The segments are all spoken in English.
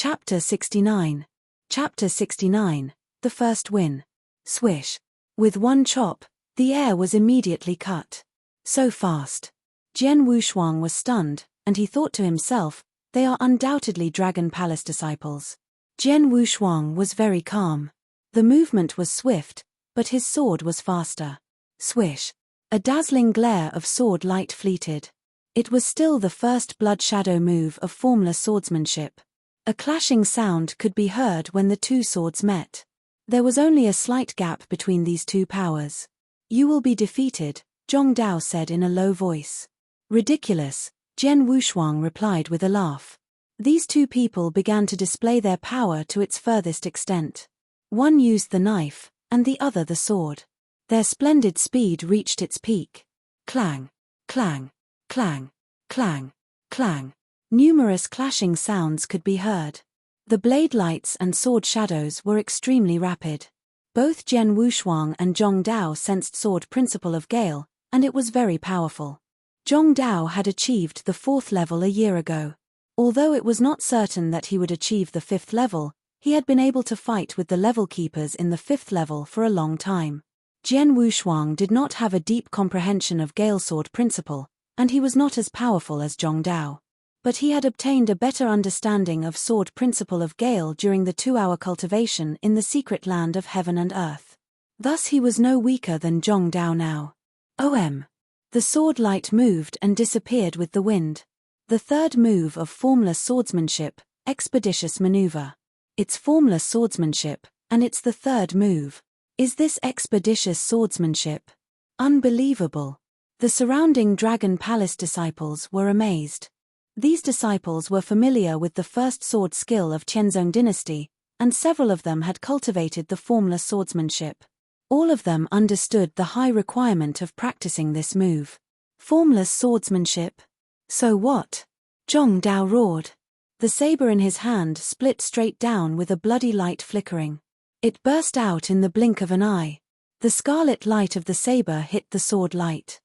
Chapter 69. Chapter 69. The First Win. Swish. With one chop, the air was immediately cut. So fast. Jian Wushuang was stunned, and he thought to himself, they are undoubtedly Dragon Palace disciples. Jian Wushuang was very calm. The movement was swift, but his sword was faster. Swish. A dazzling glare of sword light fleeted. It was still the first blood shadow move of formless swordsmanship. A clashing sound could be heard when the two swords met. There was only a slight gap between these two powers. You will be defeated, Zhong Dao said in a low voice. Ridiculous, Jian Wushuang replied with a laugh. These two people began to display their power to its furthest extent. One used the knife, and the other the sword. Their splendid speed reached its peak. Clang, clang, clang, clang, clang. Numerous clashing sounds could be heard. The blade lights and sword shadows were extremely rapid. Both Jian Wushuang and Zhong Dao sensed sword principle of Gale, and it was very powerful. Zhong Dao had achieved the 4th level a year ago. Although it was not certain that he would achieve the 5th level, he had been able to fight with the level keepers in the 5th level for a long time. Jian Wushuang did not have a deep comprehension of Gale sword principle, and he was not as powerful as Zhong Dao. But he had obtained a better understanding of sword principle of Gale during the 2-hour cultivation in the secret land of heaven and earth. Thus he was no weaker than Zhong Dao now. The sword light moved and disappeared with the wind. The third move of formless swordsmanship, expeditious maneuver. It's formless swordsmanship, and it's the third move. Is this expeditious swordsmanship? Unbelievable. The surrounding Dragon Palace disciples were amazed. These disciples were familiar with the first sword skill of Qianzong dynasty, and several of them had cultivated the formless swordsmanship. All of them understood the high requirement of practicing this move. Formless swordsmanship? So what? Zhong Dao roared. The saber in his hand split straight down with a bloody light flickering. It burst out in the blink of an eye. The scarlet light of the saber hit the sword light.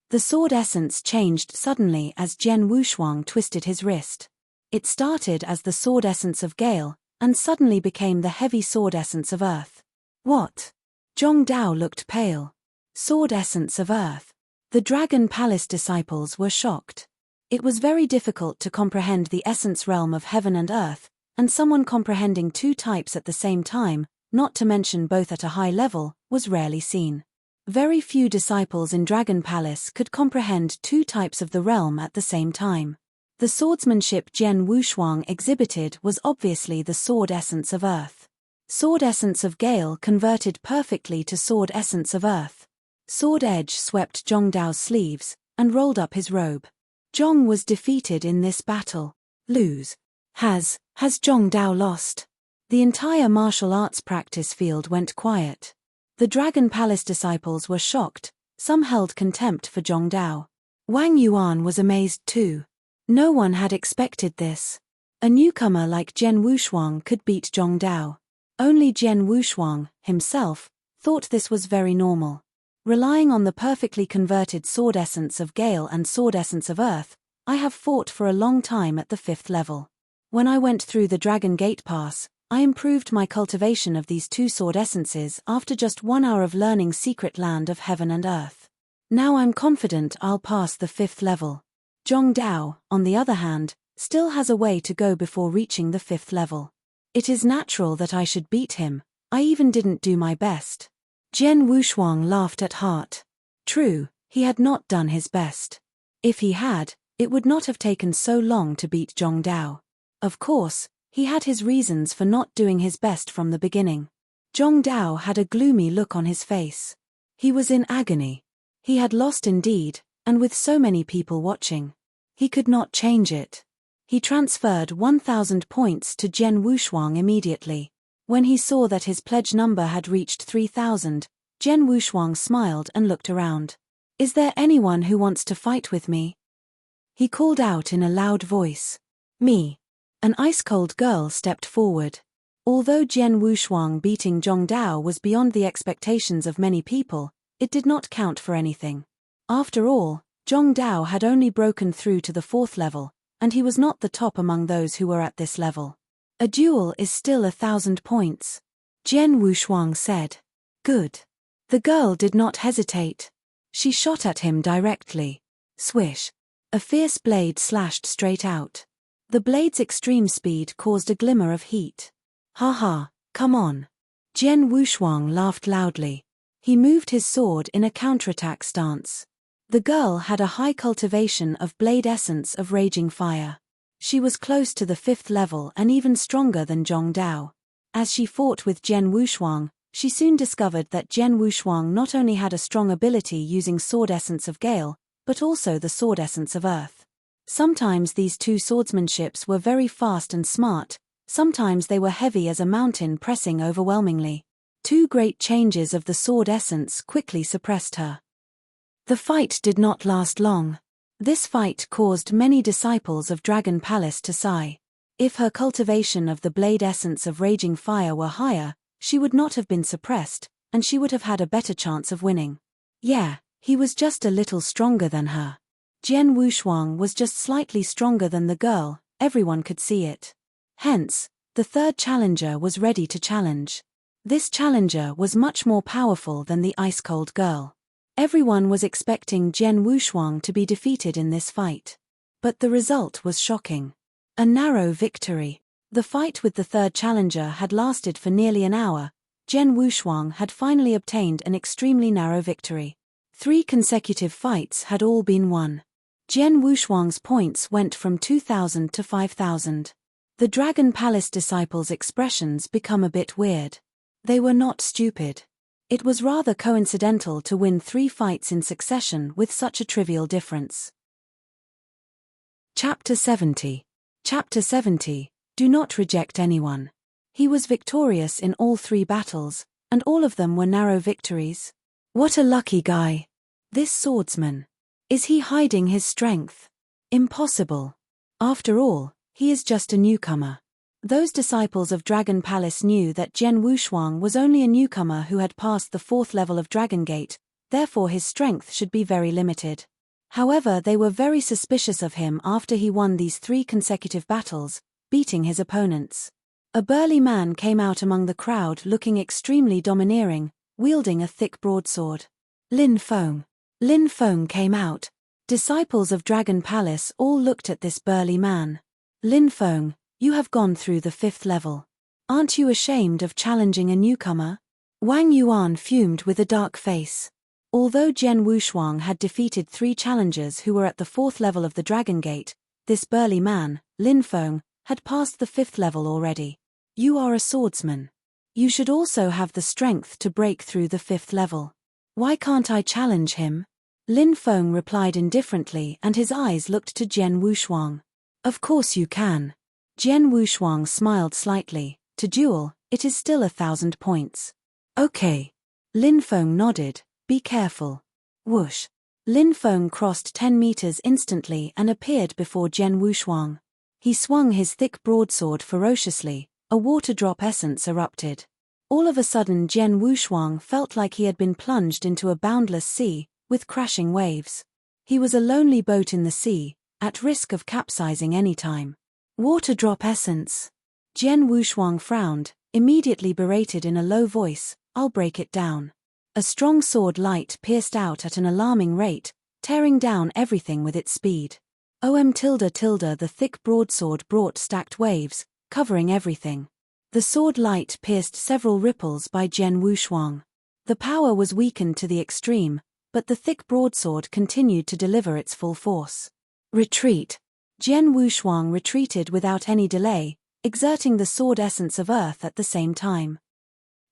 The sword essence changed suddenly as Jian Wushuang twisted his wrist. It started as the sword essence of Gale, and suddenly became the heavy sword essence of Earth. What? Zhong Dao looked pale. Sword essence of Earth. The Dragon Palace disciples were shocked. It was very difficult to comprehend the essence realm of heaven and earth, and someone comprehending two types at the same time, not to mention both at a high level, was rarely seen. Very few disciples in Dragon Palace could comprehend two types of the realm at the same time. The swordsmanship Jian Wushuang exhibited was obviously the sword essence of Earth. Sword essence of Gale converted perfectly to sword essence of Earth. Sword edge swept Zhong Dao's sleeves, and rolled up his robe. Zhong was defeated in this battle. Lose. Has Zhong Dao lost? The entire martial arts practice field went quiet. The Dragon Palace disciples were shocked, some held contempt for Zhong Dao. Wang Yuan was amazed too. No one had expected this. A newcomer like Jian Wushuang could beat Zhong Dao. Only Jian Wushuang, himself, thought this was very normal. Relying on the perfectly converted sword essence of Gale and sword essence of Earth, I have fought for a long time at the 5th level. When I went through the Dragon Gate Pass, I improved my cultivation of these two sword essences after just 1 hour of learning secret land of heaven and earth. Now I'm confident I'll pass the 5th level. Zhong Dao, on the other hand, still has a way to go before reaching the 5th level. It is natural that I should beat him. I even didn't do my best. Jian Wushuang laughed at heart. True, he had not done his best. If he had, it would not have taken so long to beat Zhong Dao. Of course, he had his reasons for not doing his best from the beginning. Zhong Dao had a gloomy look on his face. He was in agony. He had lost indeed, and with so many people watching. He could not change it. He transferred 1,000 points to Jian Wushuang immediately. When he saw that his pledge number had reached 3,000, Jian Wushuang smiled and looked around. Is there anyone who wants to fight with me? He called out in a loud voice. Me. An ice-cold girl stepped forward. Although Jian Wushuang beating Zhong Dao was beyond the expectations of many people, it did not count for anything. After all, Zhong Dao had only broken through to the 4th level, and he was not the top among those who were at this level. A duel is still 1,000 points. Jian Wushuang said. Good. The girl did not hesitate. She shot at him directly. Swish. A fierce blade slashed straight out. The blade's extreme speed caused a glimmer of heat. Ha, come on. Jian Wushuang laughed loudly. He moved his sword in a counterattack stance. The girl had a high cultivation of blade essence of raging fire. She was close to the 5th level and even stronger than Zhong Dao. As she fought with Jian Wushuang, she soon discovered that Jian Wushuang not only had a strong ability using sword essence of gale, but also the sword essence of earth. Sometimes these two swordsmanships were very fast and smart, sometimes they were heavy as a mountain pressing overwhelmingly. Two great changes of the sword essence quickly suppressed her. The fight did not last long. This fight caused many disciples of Dragon Palace to sigh. If her cultivation of the blade essence of raging fire were higher, she would not have been suppressed, and she would have had a better chance of winning. Yeah, he was just a little stronger than her. Jian Wushuang was just slightly stronger than the girl, everyone could see it. Hence, the third challenger was ready to challenge. This challenger was much more powerful than the ice-cold girl. Everyone was expecting Jian Wushuang to be defeated in this fight. But the result was shocking. A narrow victory. The fight with the third challenger had lasted for nearly an hour. Jian Wushuang had finally obtained an extremely narrow victory. 3 consecutive fights had all been won. Jian Wushuang's points went from 2,000 to 5,000. The Dragon Palace disciples' expressions become a bit weird. They were not stupid. It was rather coincidental to win 3 fights in succession with such a trivial difference. Chapter 70. Chapter 70. Do not reject anyone. He was victorious in all 3 battles, and all of them were narrow victories. What a lucky guy. This swordsman. Is he hiding his strength? Impossible. After all, he is just a newcomer. Those disciples of Dragon Palace knew that Jian Wushuang was only a newcomer who had passed the 4th level of Dragon Gate, therefore his strength should be very limited. However, they were very suspicious of him after he won these 3 consecutive battles, beating his opponents. A burly man came out among the crowd looking extremely domineering, wielding a thick broadsword. Lin Feng. Lin Feng came out. Disciples of Dragon Palace all looked at this burly man. Lin Feng, you have gone through the 5th level. Aren't you ashamed of challenging a newcomer? Wang Yuan fumed with a dark face. Although Jian Wushuang had defeated 3 challengers who were at the 4th level of the Dragon Gate, this burly man, Lin Feng, had passed the 5th level already. You are a swordsman. You should also have the strength to break through the 5th level. Why can't I challenge him? Lin Feng replied indifferently and his eyes looked to Jian Wushuang. Of course you can. Jian Wushuang smiled slightly. To duel, it is still 1,000 points. Okay. Lin Feng nodded. Be careful. Whoosh. Lin Feng crossed 10 meters instantly and appeared before Jian Wushuang. He swung his thick broadsword ferociously. A water drop essence erupted. All of a sudden Jian Wushuang felt like he had been plunged into a boundless sea, with crashing waves. He was a lonely boat in the sea, at risk of capsizing any time. Water drop essence. Jian Wushuang frowned, immediately berated in a low voice, I'll break it down. A strong sword light pierced out at an alarming rate, tearing down everything with its speed. The thick broadsword brought stacked waves, covering everything. The sword light pierced several ripples by Jian Wushuang. The power was weakened to the extreme, but the thick broadsword continued to deliver its full force. Retreat. Jian Wushuang retreated without any delay, exerting the sword essence of earth at the same time.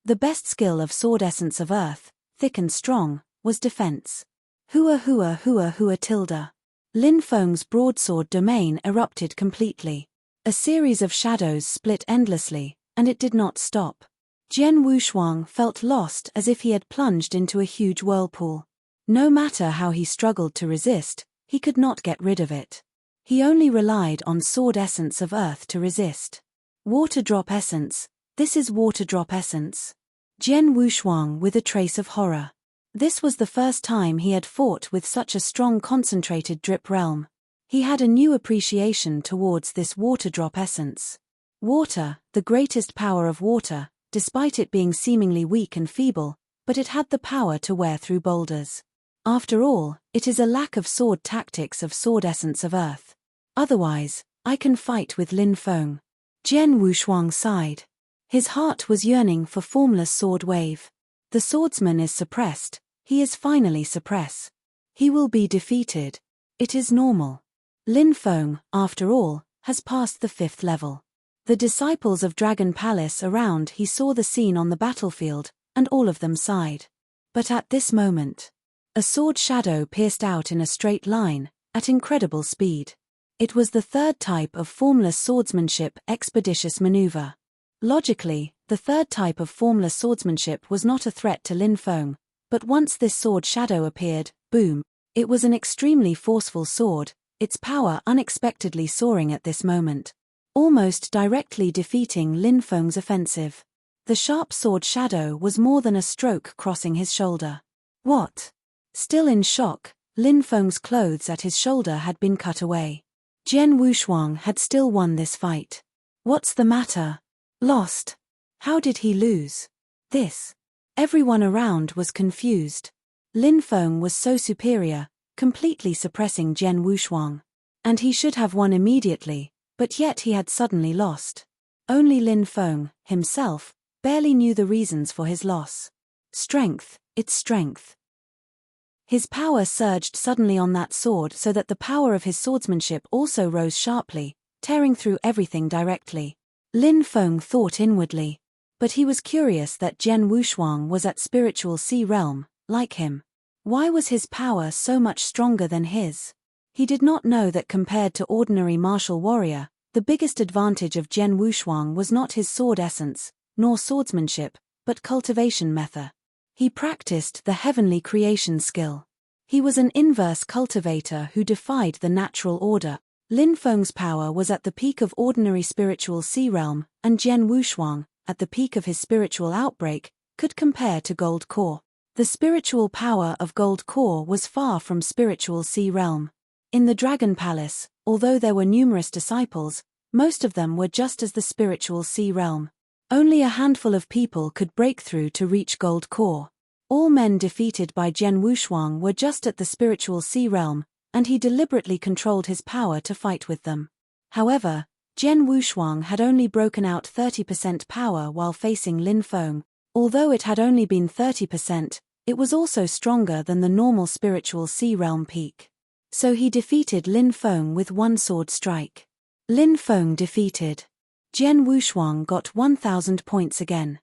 The best skill of sword essence of earth, thick and strong, was defense. Hua. Lin Feng's broadsword domain erupted completely. A series of shadows split endlessly, and it did not stop. Jian Wushuang felt lost as if he had plunged into a huge whirlpool. No matter how he struggled to resist, he could not get rid of it. He only relied on sword essence of earth to resist. Water drop essence. This is water drop essence. Jian Wushuang with a trace of horror. This was the first time he had fought with such a strong concentrated drip realm. He had a new appreciation towards this water drop essence. Water, the greatest power of water, despite it being seemingly weak and feeble, but it had the power to wear through boulders. After all, it is a lack of sword tactics of sword essence of earth. Otherwise, I can fight with Lin Feng. Jian Wushuang sighed. His heart was yearning for formless sword wave. The swordsman is suppressed, he is finally suppressed. He will be defeated. It is normal. Lin Feng, after all, has passed the 5th level. The disciples of Dragon Palace around he saw the scene on the battlefield, and all of them sighed. But at this moment, a sword shadow pierced out in a straight line, at incredible speed. It was the 3rd type of formless swordsmanship expeditious maneuver. Logically, the 3rd type of formless swordsmanship was not a threat to Lin Feng, but once this sword shadow appeared, boom, it was an extremely forceful sword, its power unexpectedly soaring at this moment, almost directly defeating Lin Feng's offensive. The sharp sword shadow was more than a stroke crossing his shoulder. What? Still in shock, Lin Feng's clothes at his shoulder had been cut away. Jian Wushuang had still won this fight. What's the matter? Lost. How did he lose? This. Everyone around was confused. Lin Feng was so superior, completely suppressing Jian Wushuang. And he should have won immediately, but yet he had suddenly lost. Only Lin Feng, himself, barely knew the reasons for his loss. Strength, its strength. His power surged suddenly on that sword so that the power of his swordsmanship also rose sharply, tearing through everything directly. Lin Feng thought inwardly. But he was curious that Jian Wushuang was at spiritual sea realm, like him. Why was his power so much stronger than his? He did not know that compared to ordinary martial warrior, the biggest advantage of Jian Wushuang was not his sword essence, nor swordsmanship, but cultivation method. He practiced the heavenly creation skill. He was an inverse cultivator who defied the natural order. Lin Feng's power was at the peak of ordinary spiritual sea realm, and Jian Wushuang, at the peak of his spiritual outbreak, could compare to Gold Core. The spiritual power of Gold Core was far from spiritual sea realm. In the Dragon Palace, although there were numerous disciples, most of them were just as the spiritual sea realm. Only a handful of people could break through to reach Gold Core. All men defeated by Jian Wushuang were just at the spiritual sea realm, and he deliberately controlled his power to fight with them. However, Jian Wushuang had only broken out 30% power while facing Lin Feng. Although it had only been 30%, it was also stronger than the normal spiritual sea realm peak. So he defeated Lin Feng with one sword strike. Lin Feng defeated. Jian Wushuang got 1,000 points again.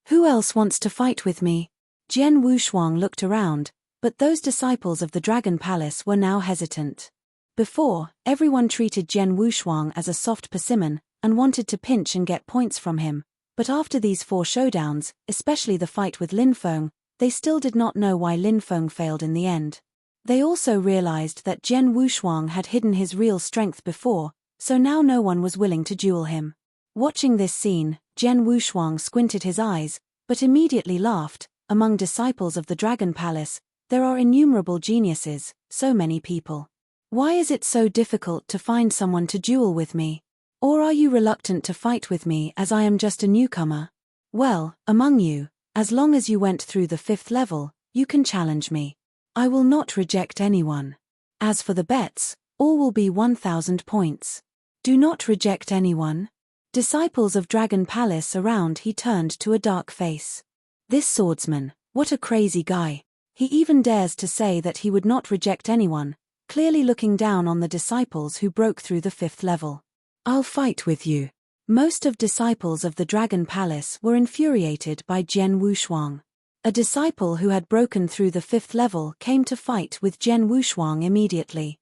Who else wants to fight with me? Jian Wushuang looked around, but those disciples of the Dragon Palace were now hesitant. Before, everyone treated Jian Wushuang as a soft persimmon, and wanted to pinch and get points from him, but after these 4 showdowns, especially the fight with Lin Feng, they still did not know why Lin Feng failed in the end. They also realized that Jian Wushuang had hidden his real strength before, so now no one was willing to duel him. Watching this scene, Jian Wushuang squinted his eyes, but immediately laughed. Among disciples of the Dragon Palace, there are innumerable geniuses, so many people. Why is it so difficult to find someone to duel with me? Or are you reluctant to fight with me as I am just a newcomer? Well, among you, as long as you went through the 5th level, you can challenge me. I will not reject anyone. As for the bets, all will be 1,000 points. Do not reject anyone. Disciples of Dragon Palace around he turned to a dark face. This swordsman, what a crazy guy. He even dares to say that he would not reject anyone, clearly looking down on the disciples who broke through the 5th level. I'll fight with you. Most of disciples of the Dragon Palace were infuriated by Jian Wushuang. A disciple who had broken through the 5th level came to fight with Jian Wushuang immediately.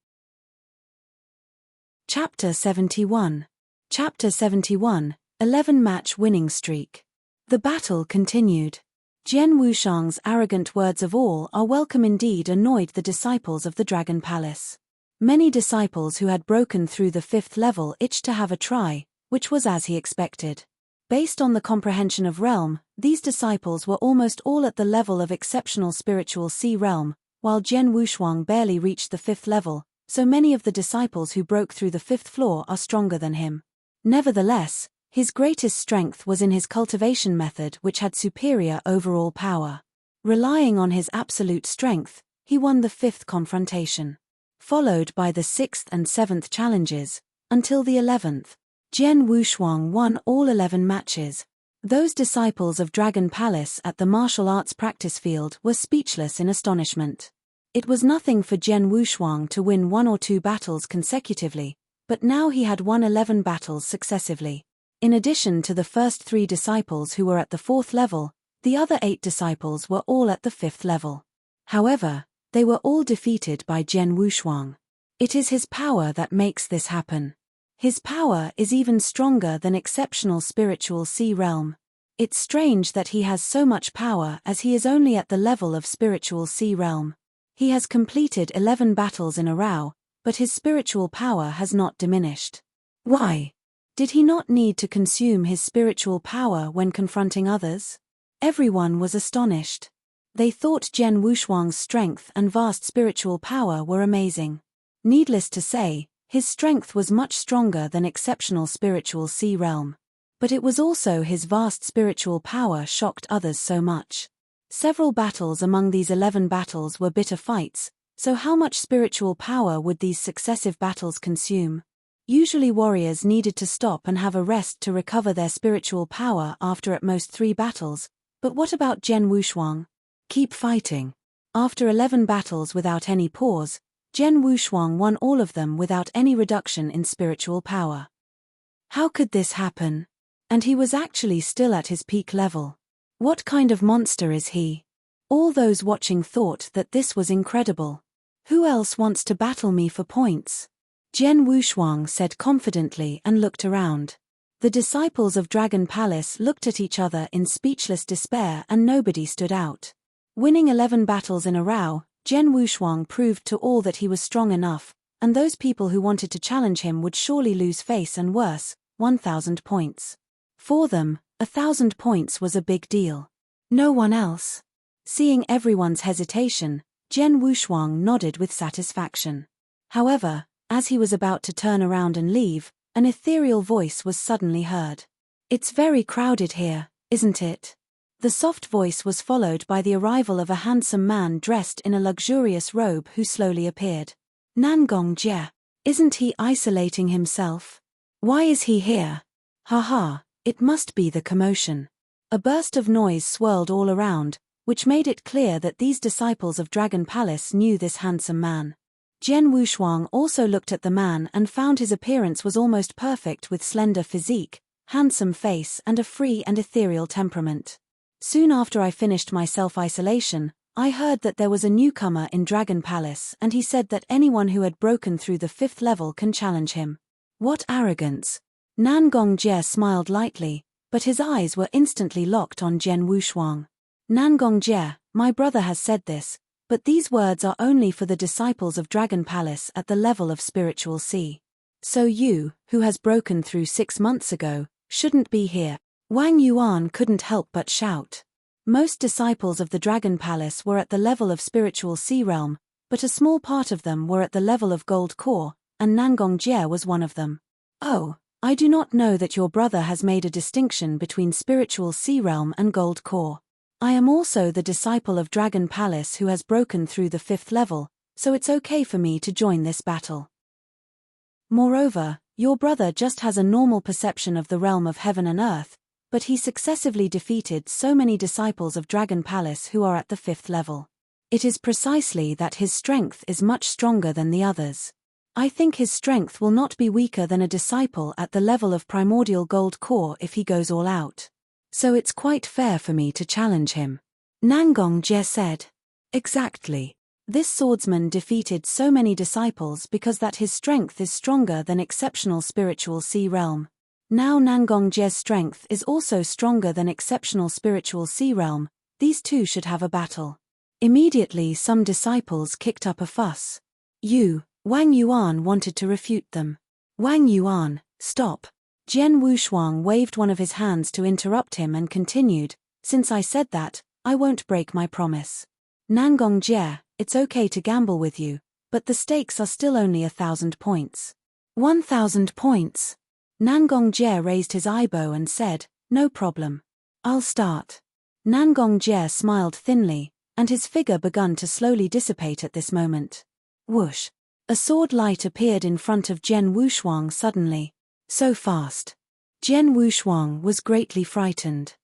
Chapter 71. Chapter 71, 11-match winning streak. The battle continued. Jian Wushuang's arrogant words of all are welcome indeed annoyed the disciples of the Dragon Palace. Many disciples who had broken through the 5th level itched to have a try, which was as he expected. Based on the comprehension of realm, these disciples were almost all at the level of exceptional spiritual sea realm, while Jian Wushuang barely reached the 5th level, so many of the disciples who broke through the 5th floor are stronger than him. Nevertheless, His greatest strength was in his cultivation method, which had superior overall power. Relying on his absolute strength, he won the 5th confrontation, followed by the 6th and 7th challenges, until the 11th. Jian Wushuang won all 11 matches. Those disciples of Dragon Palace at the martial arts practice field were speechless in astonishment. It was nothing for Jian Wushuang to win 1 or 2 battles consecutively, but now he had won 11 battles successively. In addition to the first 3 disciples who were at the 4th level, the other 8 disciples were all at the 5th level. However, they were all defeated by Jian Wushuang. It is his power that makes this happen. His power is even stronger than exceptional spiritual sea realm. It's strange that he has so much power as he is only at the level of spiritual sea realm. He has completed 11 battles in a row, but his spiritual power has not diminished. Why? Did he not need to consume his spiritual power when confronting others? Everyone was astonished. They thought Jian Wushuang's strength and vast spiritual power were amazing. Needless to say, his strength was much stronger than exceptional spiritual sea realm. But it was also his vast spiritual power shocked others so much. Several battles among these 11 battles were bitter fights, so how much spiritual power would these successive battles consume? Usually warriors needed to stop and have a rest to recover their spiritual power after at most 3 battles, but what about Jian Wushuang? Keep fighting. After 11 battles without any pause, Jian Wushuang won all of them without any reduction in spiritual power. How could this happen? And he was actually still at his peak level. What kind of monster is he? All those watching thought that this was incredible. Who else wants to battle me for points? Jian Wushuang said confidently and looked around. The disciples of Dragon Palace looked at each other in speechless despair and nobody stood out. Winning 11 battles in a row, Jian Wushuang proved to all that he was strong enough, and those people who wanted to challenge him would surely lose face and worse, 1,000 points. For them, 1,000 points was a big deal. No one else. Seeing everyone's hesitation, Jian Wushuang nodded with satisfaction. However, as he was about to turn around and leave, an ethereal voice was suddenly heard. "It's very crowded here, isn't it?" The soft voice was followed by the arrival of a handsome man dressed in a luxurious robe who slowly appeared. Nangong Jie. Isn't he isolating himself? Why is he here? Haha, it must be the commotion. A burst of noise swirled all around, which made it clear that these disciples of Dragon Palace knew this handsome man. Jian Wushuang also looked at the man and found his appearance was almost perfect with slender physique, handsome face and a free and ethereal temperament. Soon after I finished my self-isolation, I heard that there was a newcomer in Dragon Palace and he said that anyone who had broken through the 5th level can challenge him. What arrogance! Nangong Jie smiled lightly, but his eyes were instantly locked on Jian Wushuang. Nangong Jie, my brother has said this, but these words are only for the disciples of Dragon Palace at the level of spiritual sea. So you, who has broken through 6 months ago, shouldn't be here. Wang Yuan couldn't help but shout. Most disciples of the Dragon Palace were at the level of spiritual sea realm, but a small part of them were at the level of gold core, and Nangong Jie was one of them. Oh, I do not know that your brother has made a distinction between spiritual sea realm and gold core. I am also the disciple of Dragon Palace who has broken through the 5th level, so it's okay for me to join this battle. Moreover, your brother just has a normal perception of the realm of heaven and earth, but he successively defeated so many disciples of Dragon Palace who are at the 5th level. It is precisely that his strength is much stronger than the others. I think his strength will not be weaker than a disciple at the level of primordial gold core if he goes all out. So it's quite fair for me to challenge him. Nangong Jie said. Exactly. This swordsman defeated so many disciples because that his strength is stronger than exceptional spiritual sea realm. Now Nangong Jie's strength is also stronger than exceptional spiritual sea realm, these two should have a battle. Immediately some disciples kicked up a fuss. Wang Yuan wanted to refute them. Wang Yuan, stop. Jian Wushuang waved one of his hands to interrupt him and continued, since I said that, I won't break my promise. Nangong Jie, it's okay to gamble with you, but the stakes are still only 1,000 points. 1,000 points? Nangong Jie raised his eyebrow and said, "No problem. I'll start." Nangong Jie smiled thinly, and his figure began to slowly dissipate at this moment. Whoosh! A sword light appeared in front of Jian Wushuang suddenly. So fast. Jian Wushuang was greatly frightened.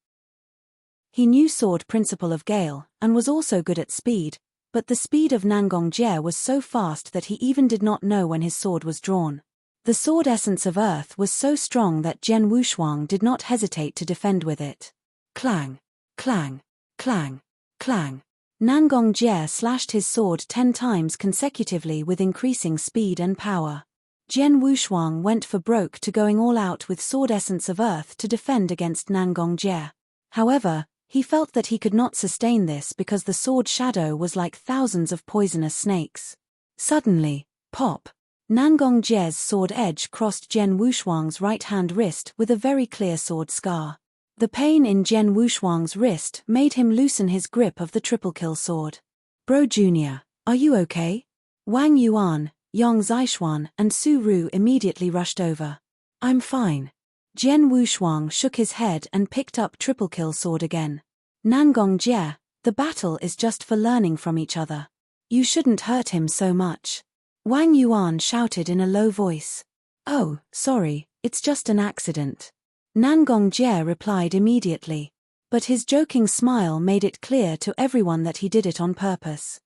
He knew sword principle of Gale, and was also good at speed, but the speed of Nangong Jie was so fast that he even did not know when his sword was drawn. The sword essence of earth was so strong that Jian Wushuang did not hesitate to defend with it. Clang! Clang! Clang! Clang! Nangong Jie slashed his sword 10 times consecutively with increasing speed and power. Jian Wushuang went for broke to going all out with sword essence of earth to defend against Nangong Jie. However, he felt that he could not sustain this because the sword shadow was like thousands of poisonous snakes. Suddenly, pop! Nangong Jie's sword edge crossed Jian Wushuang's right-hand wrist with a very clear sword scar. The pain in Jian Wushuang's wrist made him loosen his grip of the triple kill sword. "Bro Jr., are you okay?" Wang Yuan, Yang Zixuan and Su Ru immediately rushed over. "I'm fine." Jian Wushuang shook his head and picked up triple kill sword again. "Nangong Jie, the battle is just for learning from each other. You shouldn't hurt him so much." Wang Yuan shouted in a low voice. "Oh, sorry, it's just an accident." Nangong Jie replied immediately, but his joking smile made it clear to everyone that he did it on purpose.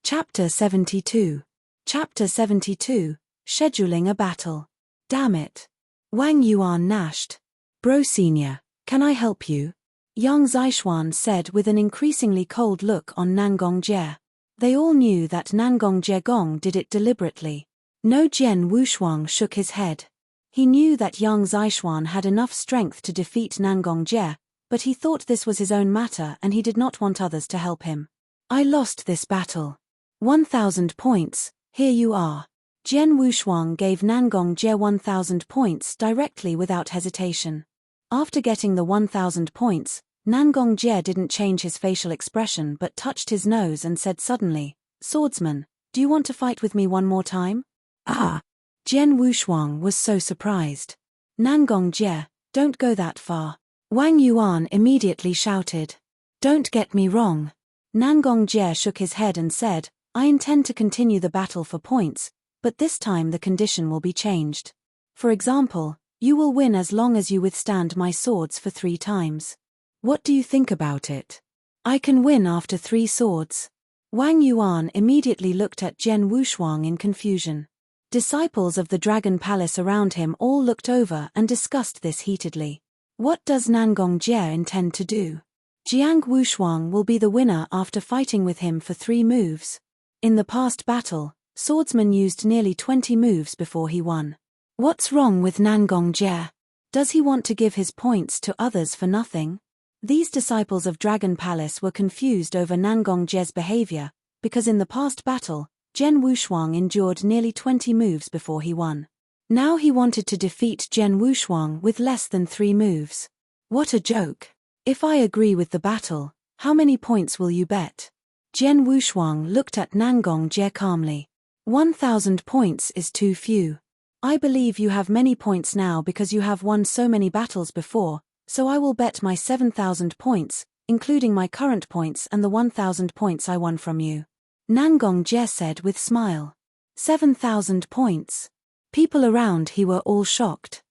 Chapter 72. Chapter 72, Scheduling a Battle. "Damn it." Wang Yuan gnashed. "Bro Senior, can I help you?" Yang Zixuan said with an increasingly cold look on Nangong Jie. They all knew that Nangong Jie Gong did it deliberately. No. Jian Wushuang shook his head. He knew that Yang Zixuan had enough strength to defeat Nangong Jie, but he thought this was his own matter and he did not want others to help him. "I lost this battle. 1,000 points, here you are." Jian Wushuang gave Nangong Jie 1,000 points directly without hesitation. After getting the 1,000 points, Nangong Jie didn't change his facial expression but touched his nose and said suddenly, "Swordsman, do you want to fight with me one more time?" "Ah!" Jian Wushuang was so surprised. "Nangong Jie, don't go that far." Wang Yuan immediately shouted. "Don't get me wrong." Nangong Jie shook his head and said, "I intend to continue the battle for points, but this time the condition will be changed. For example, you will win as long as you withstand my swords for 3 times. What do you think about it?" "I can win after 3 swords." Wang Yuan immediately looked at Jian Wushuang in confusion. Disciples of the Dragon Palace around him all looked over and discussed this heatedly. What does Nangong Jie intend to do? Jiang Wushuang will be the winner after fighting with him for 3 moves. In the past battle, swordsman used nearly 20 moves before he won. What's wrong with Nangong Jie? Does he want to give his points to others for nothing? These disciples of Dragon Palace were confused over Nangong Jie's behavior, because in the past battle, Jian Wushuang endured nearly 20 moves before he won. Now he wanted to defeat Jian Wushuang with less than 3 moves. What a joke. "If I agree with the battle, how many points will you bet?" Jian Wushuang looked at Nangong Jie calmly. 1,000 points is too few. I believe you have many points now because you have won so many battles before, so I will bet my 7,000 points, including my current points and the 1,000 points I won from you. Nangong Jie said with smile. 7,000 points. People around he were all shocked.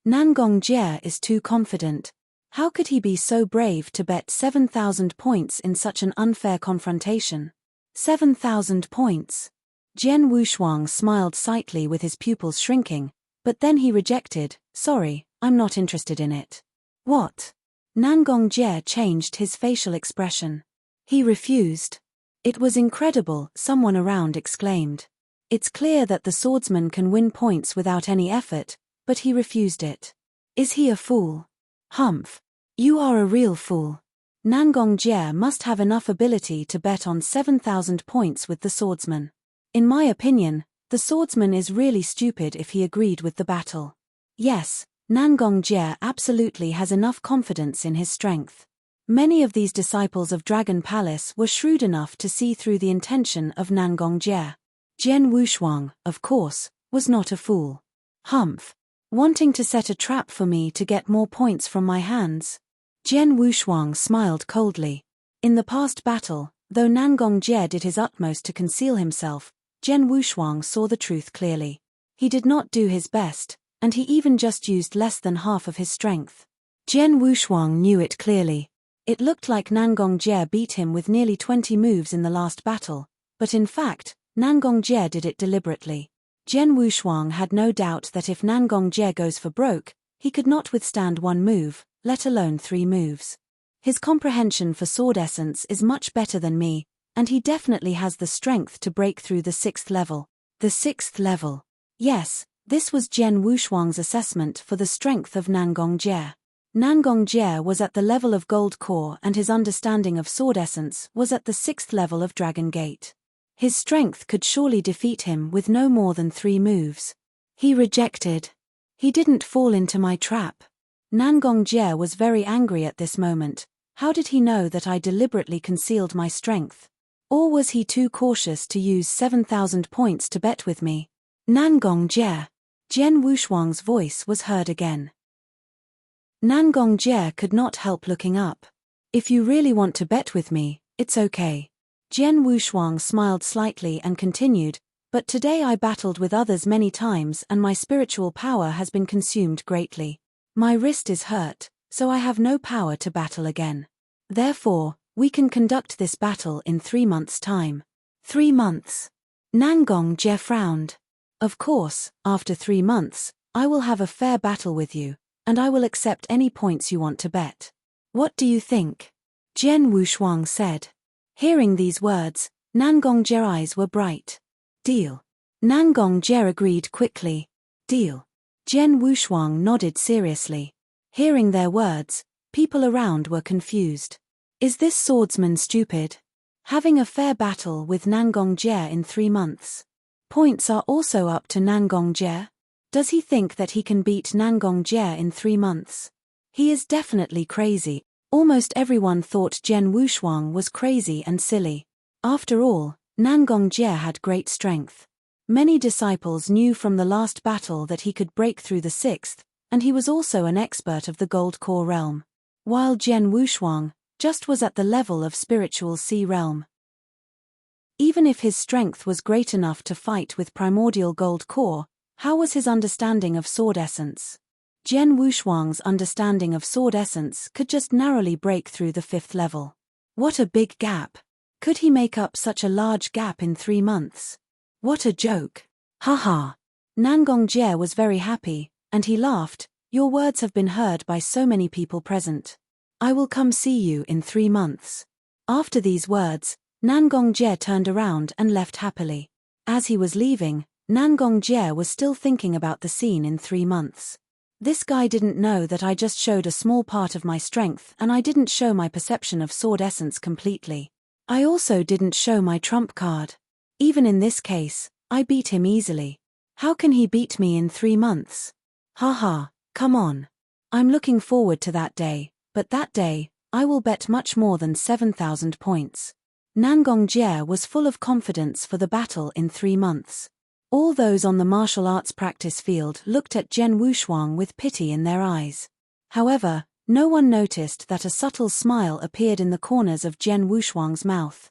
Nangong Jie is too confident. How could he be so brave to bet 7,000 points in such an unfair confrontation? 7,000 points. Jian Wushuang smiled slightly with his pupils shrinking, but then he rejected, "Sorry, I'm not interested in it." "What?" Nangong Jie changed his facial expression. He refused. "It was incredible," someone around exclaimed. "It's clear that the swordsman can win points without any effort, but he refused it. Is he a fool?" "Humph. You are a real fool. Nangong Jie must have enough ability to bet on 7,000 points with the swordsman. In my opinion, the swordsman is really stupid if he agreed with the battle." Yes, Nangong Jie absolutely has enough confidence in his strength. Many of these disciples of Dragon Palace were shrewd enough to see through the intention of Nangong Jie. Jian Wushuang, of course, was not a fool. Humph. Wanting to set a trap for me to get more points from my hands? Jian Wushuang smiled coldly. In the past battle, though Nangong Jie did his utmost to conceal himself, Jian Wushuang saw the truth clearly. He did not do his best, and he even just used less than half of his strength. Jian Wushuang knew it clearly. It looked like Nangong Jie beat him with nearly 20 moves in the last battle, but in fact, Nangong Jie did it deliberately. Jian Wushuang had no doubt that if Nangong Jie goes for broke, he could not withstand one move, let alone 3 moves. His comprehension for sword essence is much better than me, and he definitely has the strength to break through the 6th level. The 6th level. Yes, this was Jian Wushuang's assessment for the strength of Nangong Jie. Nangong Jie was at the level of Gold Core and his understanding of sword essence was at the 6th level of Dragon Gate. His strength could surely defeat him with no more than 3 moves. He rejected. He didn't fall into my trap. Nangong Jie was very angry at this moment. How did he know that I deliberately concealed my strength? Or was he too cautious to use 7,000 points to bet with me? Nangong Jie. Jian Wushuang's voice was heard again. Nangong Jie could not help looking up. If you really want to bet with me, it's okay. Jian Wushuang smiled slightly and continued, but today I battled with others many times and my spiritual power has been consumed greatly. My wrist is hurt, so I have no power to battle again. Therefore, we can conduct this battle in 3 months' time. 3 months. Nangong Jie frowned. Of course, after 3 months, I will have a fair battle with you, and I will accept any points you want to bet. What do you think? Jian Wushuang said. Hearing these words, Nangong Jie's eyes were bright. Deal. Nangong Jie agreed quickly. Deal. Jian Wushuang nodded seriously. Hearing their words, people around were confused. Is this swordsman stupid? Having a fair battle with Nangong Jie in 3 months. Points are also up to Nangong Jie. Does he think that he can beat Nangong Jie in 3 months? He is definitely crazy. Almost everyone thought Jian Wushuang was crazy and silly. After all, Nangong Jie had great strength. Many disciples knew from the last battle that he could break through the 6th, and he was also an expert of the Gold Core realm. While Jian Wushuang just was at the level of spiritual sea realm. Even if his strength was great enough to fight with primordial Gold Core, how was his understanding of sword essence? Jian Wushuang's understanding of sword essence could just narrowly break through the 5th level. What a big gap! Could he make up such a large gap in 3 months? What a joke! Haha! Nangong Jie was very happy, and he laughed. Your words have been heard by so many people present. I will come see you in 3 months. After these words, Nangong Jie turned around and left happily. As he was leaving, Nangong Jie was still thinking about the scene in 3 months. This guy didn't know that I just showed a small part of my strength and I didn't show my perception of sword essence completely. I also didn't show my trump card. Even in this case, I beat him easily. How can he beat me in 3 months? Haha, come on. I'm looking forward to that day, but that day, I will bet much more than 7,000 points. Nangong Jie was full of confidence for the battle in 3 months. All those on the martial arts practice field looked at Jian Wushuang with pity in their eyes. However, no one noticed that a subtle smile appeared in the corners of Jian Wushuang's mouth.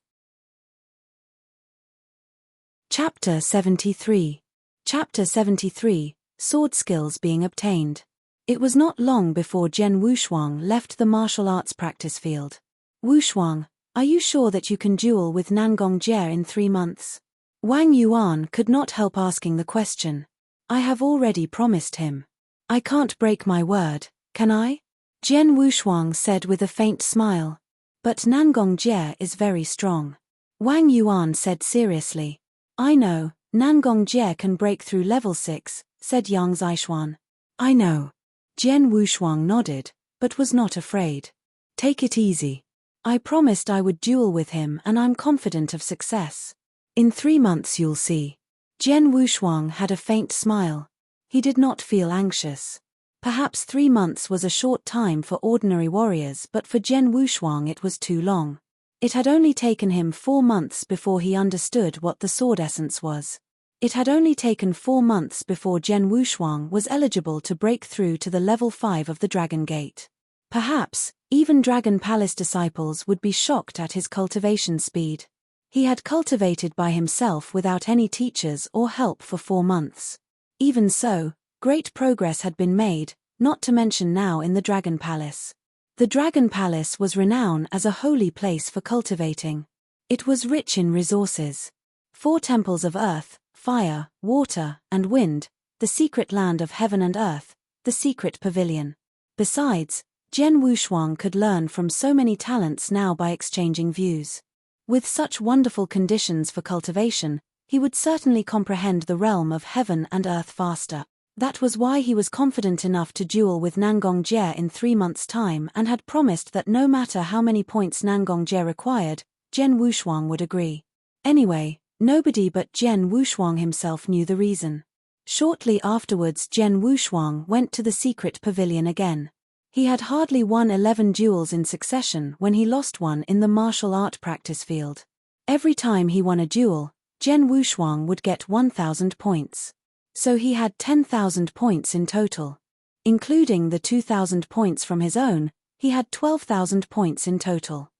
Chapter 73. Chapter 73, Sword Skills Being Obtained. It was not long before Jian Wushuang left the martial arts practice field. Wushuang, are you sure that you can duel with Nangong Jie in 3 months? Wang Yuan could not help asking the question. I have already promised him. I can't break my word, can I? Jian Wushuang said with a faint smile. But Nangong Jie is very strong. Wang Yuan said seriously. I know, Nangong Jie can break through level 6, said Yang Zixuan. I know. Jian Wushuang nodded, but was not afraid. Take it easy. I promised I would duel with him and I'm confident of success. In 3 months you'll see. Jian Wushuang had a faint smile. He did not feel anxious. Perhaps 3 months was a short time for ordinary warriors, but for Jian Wushuang it was too long. It had only taken him 4 months before he understood what the sword essence was. It had only taken 4 months before Jian Wushuang was eligible to break through to the level 5 of the Dragon Gate. Perhaps, even Dragon Palace disciples would be shocked at his cultivation speed. He had cultivated by himself without any teachers or help for 4 months. Even so, great progress had been made, not to mention now in the Dragon Palace. The Dragon Palace was renowned as a holy place for cultivating. It was rich in resources. 4 temples of earth, fire, water, and wind, the secret land of heaven and earth, the secret pavilion. Besides, Jian Wushuang could learn from so many talents now by exchanging views. With such wonderful conditions for cultivation, he would certainly comprehend the realm of heaven and earth faster. That was why he was confident enough to duel with Nangong Jie in 3 months' time and had promised that no matter how many points Nangong Jie required, Jian Wushuang would agree. Anyway, nobody but Jian Wushuang himself knew the reason. Shortly afterwards, Jian Wushuang went to the secret pavilion again. He had hardly won 11 duels in succession when he lost one in the martial art practice field. Every time he won a duel, Jian Wushuang would get 1,000 points. So he had 10,000 points in total. Including the 2,000 points from his own, he had 12,000 points in total.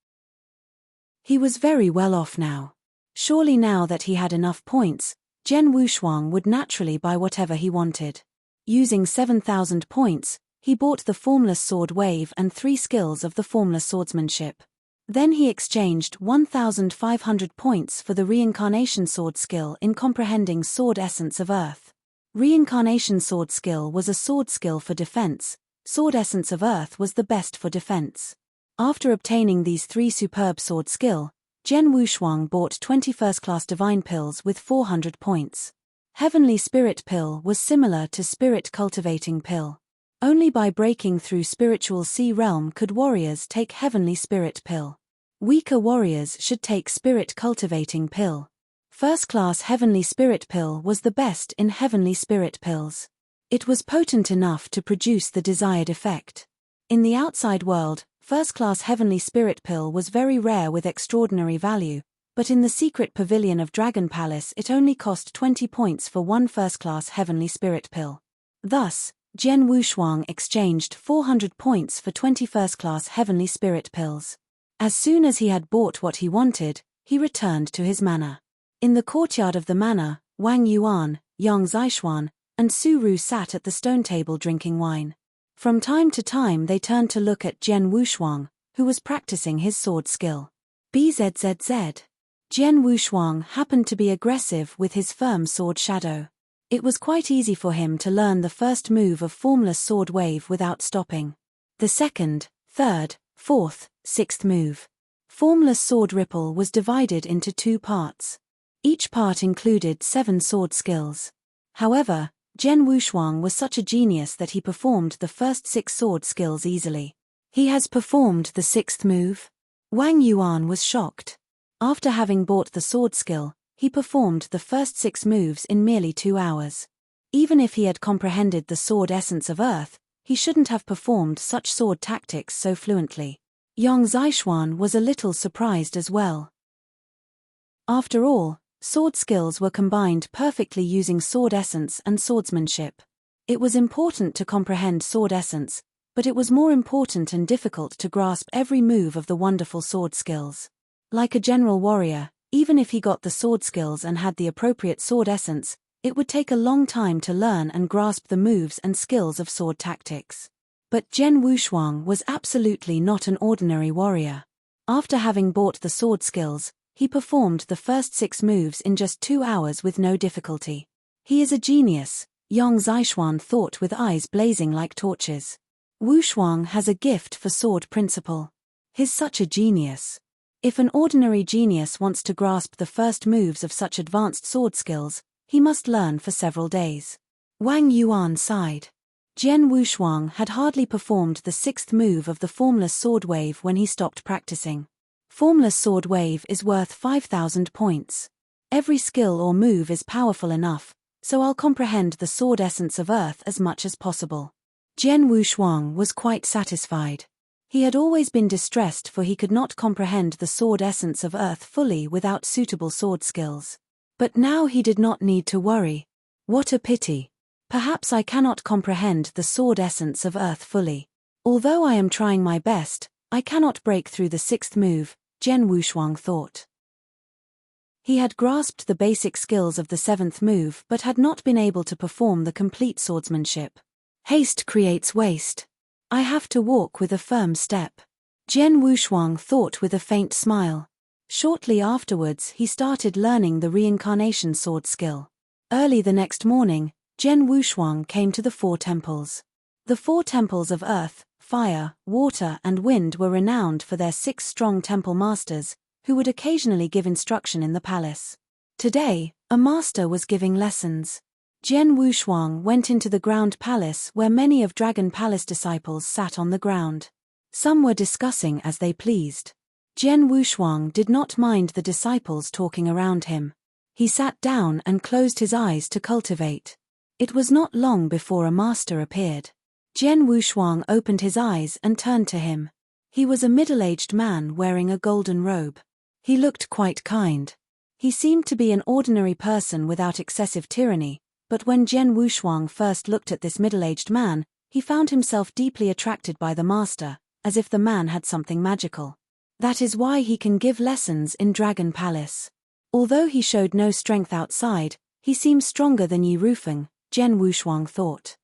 He was very well off now. Surely now that he had enough points, Jian Wushuang would naturally buy whatever he wanted. Using 7,000 points, he bought the formless sword wave and 3 skills of the formless swordsmanship. Then he exchanged 1,500 points for the reincarnation sword skill in comprehending sword essence of earth. Reincarnation sword skill was a sword skill for defense, sword essence of earth was the best for defense. After obtaining these 3 superb sword skill, Jian Wushuang bought 20 first-class divine pills with 400 points. Heavenly spirit pill was similar to spirit cultivating pill. Only by breaking through spiritual sea realm could warriors take heavenly spirit pill. Weaker warriors should take spirit cultivating pill. First-class heavenly spirit pill was the best in heavenly spirit pills. It was potent enough to produce the desired effect. In the outside world, first-class heavenly spirit pill was very rare with extraordinary value, but in the secret pavilion of Dragon Palace it only cost 20 points for 1 first-class heavenly spirit pill. Thus, Jian Wushuang exchanged 400 points for 20 first-class heavenly spirit pills. As soon as he had bought what he wanted, he returned to his manor. In the courtyard of the manor, Wang Yuan, Yang Zixuan, and Su Ru sat at the stone table drinking wine. From time to time they turned to look at Jian Wushuang, who was practicing his sword skill. Bzzz. Jian Wushuang happened to be aggressive with his firm sword shadow. It was quite easy for him to learn the first move of formless sword wave without stopping. The second, third, fourth, sixth move. Formless sword ripple was divided into 2 parts. Each part included 7 sword skills. However, Jian Wushuang was such a genius that he performed the first 6 sword skills easily. He has performed the 6th move? Wang Yuan was shocked. After having bought the sword skill, he performed the first 6 moves in merely 2 hours. Even if he had comprehended the sword essence of earth, he shouldn't have performed such sword tactics so fluently. Yang Zixuan was a little surprised as well. After all, sword skills were combined perfectly using sword essence and swordsmanship. It was important to comprehend sword essence, but it was more important and difficult to grasp every move of the wonderful sword skills. Like a general warrior, even if he got the sword skills and had the appropriate sword essence, it would take a long time to learn and grasp the moves and skills of sword tactics. But Jian Wushuang was absolutely not an ordinary warrior. After having bought the sword skills, he performed the first 6 moves in just 2 hours with no difficulty. He is a genius, Yang Zixuan thought with eyes blazing like torches. Wushuang has a gift for sword principle. He's such a genius. If an ordinary genius wants to grasp the first moves of such advanced sword skills, he must learn for several days. Wang Yuan sighed. Jian Wushuang had hardly performed the 6th move of the formless sword wave when he stopped practicing. Formless sword wave is worth 5,000 points. Every skill or move is powerful enough, so I'll comprehend the sword essence of earth as much as possible. Jian Wushuang was quite satisfied. He had always been distressed for he could not comprehend the sword essence of earth fully without suitable sword skills. But now he did not need to worry. What a pity. Perhaps I cannot comprehend the sword essence of earth fully. Although I am trying my best, I cannot break through the sixth move, Jian Wushuang thought. He had grasped the basic skills of the seventh move but had not been able to perform the complete swordsmanship. Haste creates waste. I have to walk with a firm step. Jian Wushuang thought with a faint smile. Shortly afterwards he started learning the reincarnation sword skill. Early the next morning, Jian Wushuang came to the four temples. The four temples of earth, fire, water and wind were renowned for their 6 strong temple masters, who would occasionally give instruction in the palace. Today, a master was giving lessons. Jian Wushuang went into the ground palace where many of Dragon Palace disciples sat on the ground. Some were discussing as they pleased. Jian Wushuang did not mind the disciples talking around him. He sat down and closed his eyes to cultivate. It was not long before a master appeared. Jian Wushuang opened his eyes and turned to him. He was a middle-aged man wearing a golden robe. He looked quite kind. He seemed to be an ordinary person without excessive tyranny, but when Jian Wushuang first looked at this middle-aged man, he found himself deeply attracted by the master, as if the man had something magical. That is why he can give lessons in Dragon Palace. Although he showed no strength outside, he seems stronger than Yi Rufeng, Jian Wushuang thought.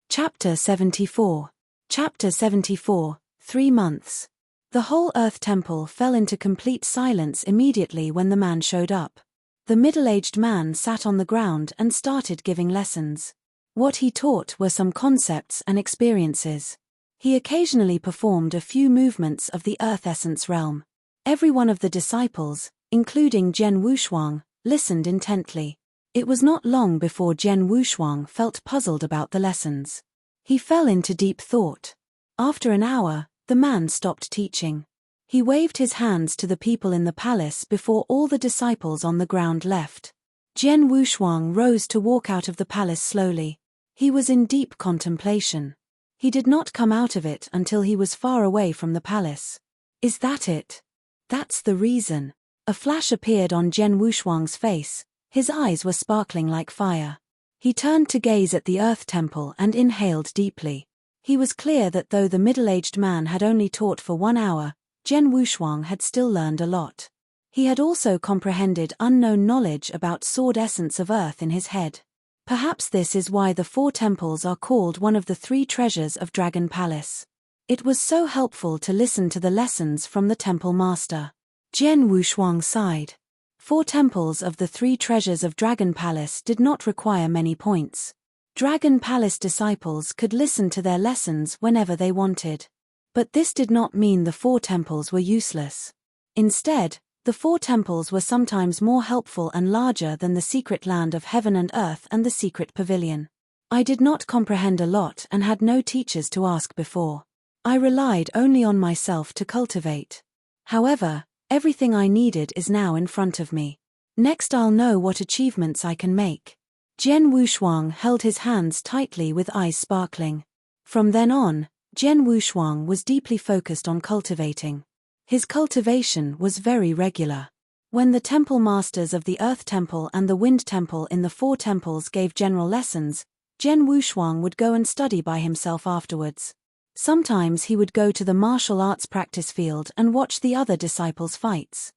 Chapter 74. Chapter 74, 3 months. The whole Earth Temple fell into complete silence immediately when the man showed up. The middle-aged man sat on the ground and started giving lessons. What he taught were some concepts and experiences. He occasionally performed a few movements of the Earth Essence realm. Every one of the disciples, including Jian Wushuang, listened intently. It was not long before Jian Wushuang felt puzzled about the lessons. He fell into deep thought. After an hour, the man stopped teaching. He waved his hands to the people in the palace before all the disciples on the ground left. Jian Wushuang rose to walk out of the palace slowly. He was in deep contemplation. He did not come out of it until he was far away from the palace. Is that it? That's the reason. A flash appeared on Jian Wushuang's face. His eyes were sparkling like fire. He turned to gaze at the Earth Temple and inhaled deeply. He was clear that though the middle-aged man had only taught for 1 hour, Jian Wushuang had still learned a lot. He had also comprehended unknown knowledge about sword essence of earth in his head. Perhaps this is why the 4 temples are called one of the 3 treasures of Dragon Palace. It was so helpful to listen to the lessons from the temple master. Jian Wushuang sighed. 4 temples of the 3 treasures of Dragon Palace did not require many points. Dragon Palace disciples could listen to their lessons whenever they wanted. But this did not mean the 4 temples were useless. Instead, the 4 temples were sometimes more helpful and larger than the secret land of heaven and earth and the secret pavilion. I did not comprehend a lot and had no teachers to ask before. I relied only on myself to cultivate. However, everything I needed is now in front of me. Next I'll know what achievements I can make. Jian Wushuang held his hands tightly with eyes sparkling. From then on, Jian Wushuang was deeply focused on cultivating. His cultivation was very regular. When the temple masters of the Earth Temple and the Wind Temple in the 4 temples gave general lessons, Jian Wushuang would go and study by himself afterwards. Sometimes he would go to the martial arts practice field and watch the other disciples' fights.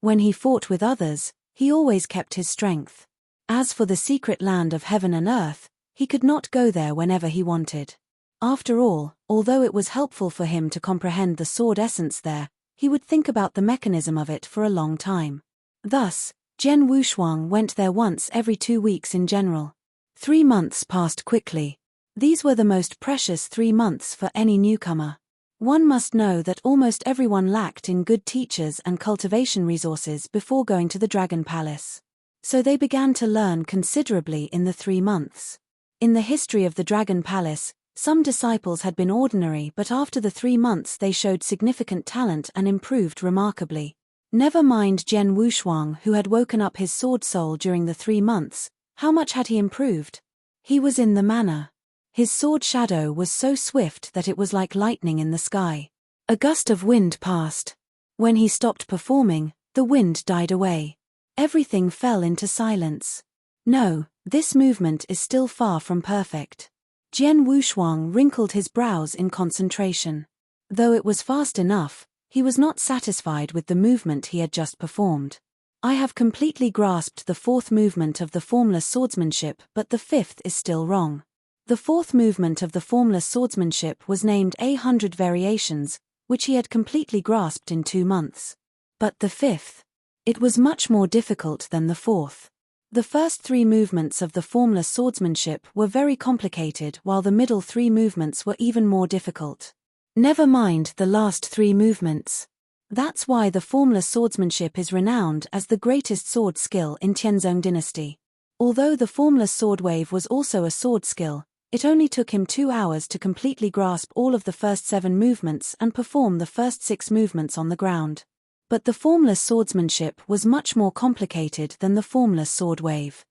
When he fought with others, he always kept his strength. As for the secret land of heaven and earth, he could not go there whenever he wanted. After all, although it was helpful for him to comprehend the sword essence there, he would think about the mechanism of it for a long time. Thus, Jian Wushuang went there once every 2 weeks in general. 3 months passed quickly. These were the most precious 3 months for any newcomer. One must know that almost everyone lacked in good teachers and cultivation resources before going to the Dragon Palace. So they began to learn considerably in the 3 months. In the history of the Dragon Palace, some disciples had been ordinary, but after the 3 months they showed significant talent and improved remarkably. Never mind Jian Wushuang, who had woken up his sword soul during the 3 months. How much had he improved? He was in the manner. His sword shadow was so swift that it was like lightning in the sky. A gust of wind passed. When he stopped performing, The wind died away. Everything fell into silence. No, this movement is still far from perfect. Jian Wushuang wrinkled his brows in concentration. Though it was fast enough, he was not satisfied with the movement he had just performed. I have completely grasped the fourth movement of the formless swordsmanship, but the fifth is still wrong. The fourth movement of the formless swordsmanship was named 100 Variations, which he had completely grasped in 2 months. But the fifth? It was much more difficult than the fourth. The first 3 movements of the formless swordsmanship were very complicated, while the middle 3 movements were even more difficult. Never mind the last 3 movements. That's why the formless swordsmanship is renowned as the greatest sword skill in Tianzong dynasty. Although the formless sword wave was also a sword skill, it only took him 2 hours to completely grasp all of the first 7 movements and perform the first 6 movements on the ground. But the formless swordsmanship was much more complicated than the formless sword wave.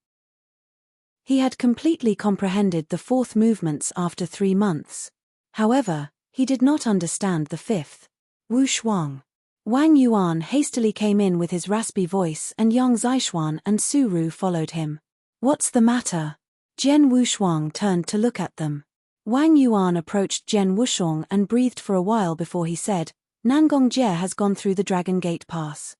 He had completely comprehended the 4th movements after 3 months. However, he did not understand the 5th. Wushuang. Wang Yuan hastily came in with his raspy voice, and Yang Zixuan and Su Ru followed him. What's the matter? Jian Wushuang turned to look at them. Wang Yuan approached Jian Wushuang and breathed for a while before he said, Nangong Jie has gone through the Dragon Gate Pass.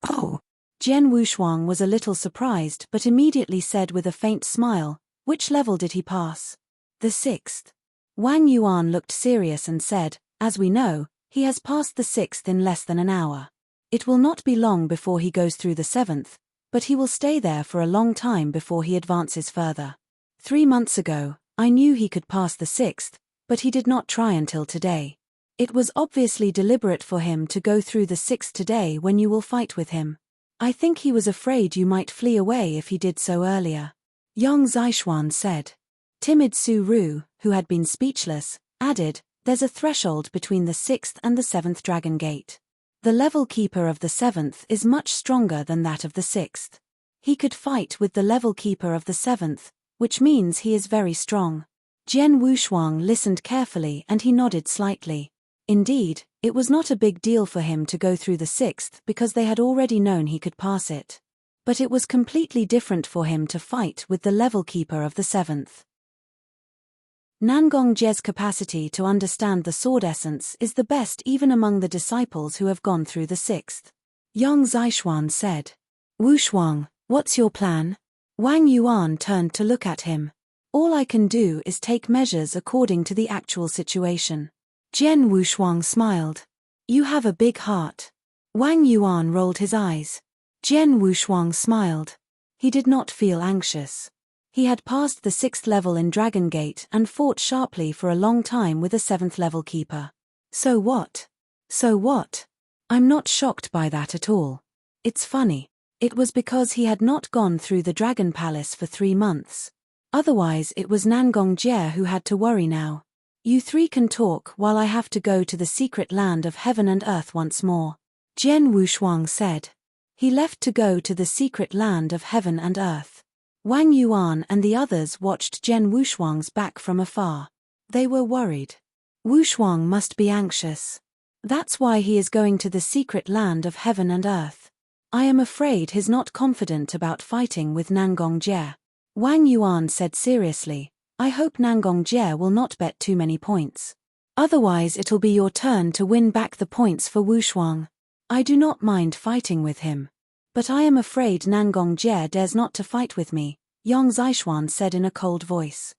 Oh! Jian Wushuang was a little surprised but immediately said with a faint smile, which level did he pass? The 6th. Wang Yuan looked serious and said, as we know, he has passed the 6th in less than an hour. It will not be long before he goes through the 7th, but he will stay there for a long time before he advances further. 3 months ago, I knew he could pass the 6th, but he did not try until today. It was obviously deliberate for him to go through the 6th today when you will fight with him. I think he was afraid you might flee away if he did so earlier. Yang Zixuan said. Timid Su Ru, who had been speechless, added, there's a threshold between the 6th and the 7th Dragon Gate. The level keeper of the 7th is much stronger than that of the 6th. He could fight with the level keeper of the 7th, which means he is very strong. Jian Wushuang listened carefully and he nodded slightly. Indeed, it was not a big deal for him to go through the 6th because they had already known he could pass it. But it was completely different for him to fight with the level keeper of the 7th. Nangong Jie's capacity to understand the sword essence is the best even among the disciples who have gone through the 6th. Yang Zixuan said. Wushuang, what's your plan? Wang Yuan turned to look at him. All I can do is take measures according to the actual situation. Jian Wushuang smiled. You have a big heart. Wang Yuan rolled his eyes. Jian Wushuang smiled. He did not feel anxious. He had passed the 6th level in Dragon Gate and fought sharply for a long time with a 7th level keeper. So what? So what? I'm not shocked by that at all. It's funny. It was because he had not gone through the Dragon Palace for 3 months. Otherwise it was Nangong Jie who had to worry now. You 3 can talk while I have to go to the secret land of heaven and earth once more. Jian Wushuang said. He left to go to the secret land of heaven and earth. Wang Yuan and the others watched Jian Wushuang's back from afar. They were worried. Wushuang must be anxious. That's why he is going to the secret land of heaven and earth. I am afraid he's not confident about fighting with Nangong Jie. Wang Yuan said seriously. I hope Nangong Jie will not bet too many points. Otherwise it'll be your turn to win back the points for Wushuang. I do not mind fighting with him. But I am afraid Nangong Jie dares not to fight with me, Yang Zixuan said in a cold voice.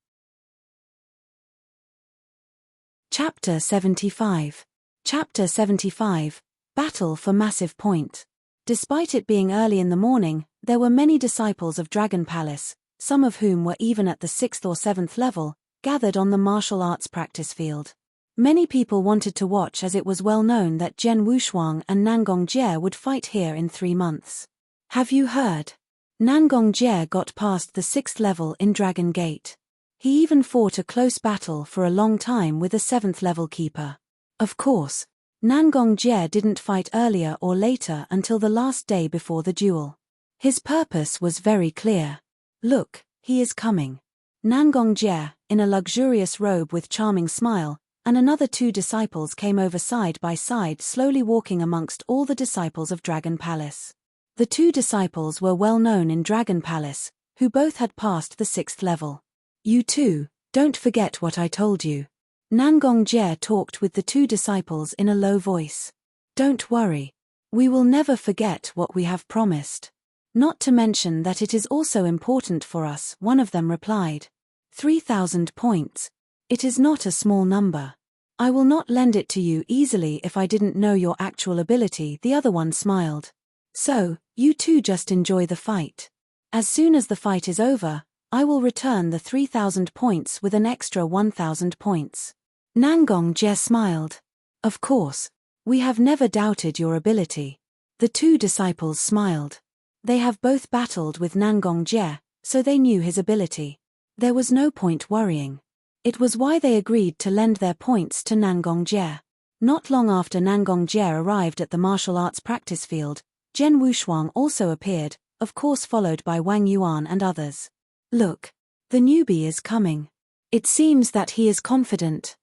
Chapter 75. Chapter 75. Battle for Massive Point. Despite it being early in the morning, there were many disciples of Dragon Palace, some of whom were even at the 6th or 7th level, gathered on the martial arts practice field. Many people wanted to watch as it was well known that Jian Wushuang and Nangong Jie would fight here in 3 months. Have you heard? Nangong Jie got past the 6th level in Dragon Gate. He even fought a close battle for a long time with a 7th level keeper. Of course, Nangong Jie didn't fight earlier or later until the last day before the duel. His purpose was very clear. Look, he is coming. Nangong Jie, in a luxurious robe with charming smile, and another 2 disciples came over side by side, slowly walking amongst all the disciples of Dragon Palace. The two disciples were well known in Dragon Palace, who both had passed the 6th level. You two, don't forget what I told you. Nangong Jie talked with the two disciples in a low voice. Don't worry. We will never forget what we have promised. Not to mention that it is also important for us, one of them replied. 3,000 points. It is not a small number. I will not lend it to you easily if I didn't know your actual ability, the other one smiled. So, you two just enjoy the fight. As soon as the fight is over, I will return the 3,000 points with an extra 1,000 points. Nangong Jie smiled. Of course. We have never doubted your ability. The two disciples smiled. They have both battled with Nangong Jie, so they knew his ability. There was no point worrying. It was why they agreed to lend their points to Nangong Jie. Not long after Nangong Jie arrived at the martial arts practice field, Jian Wushuang also appeared, of course followed by Wang Yuan and others. Look. The newbie is coming. It seems that he is confident.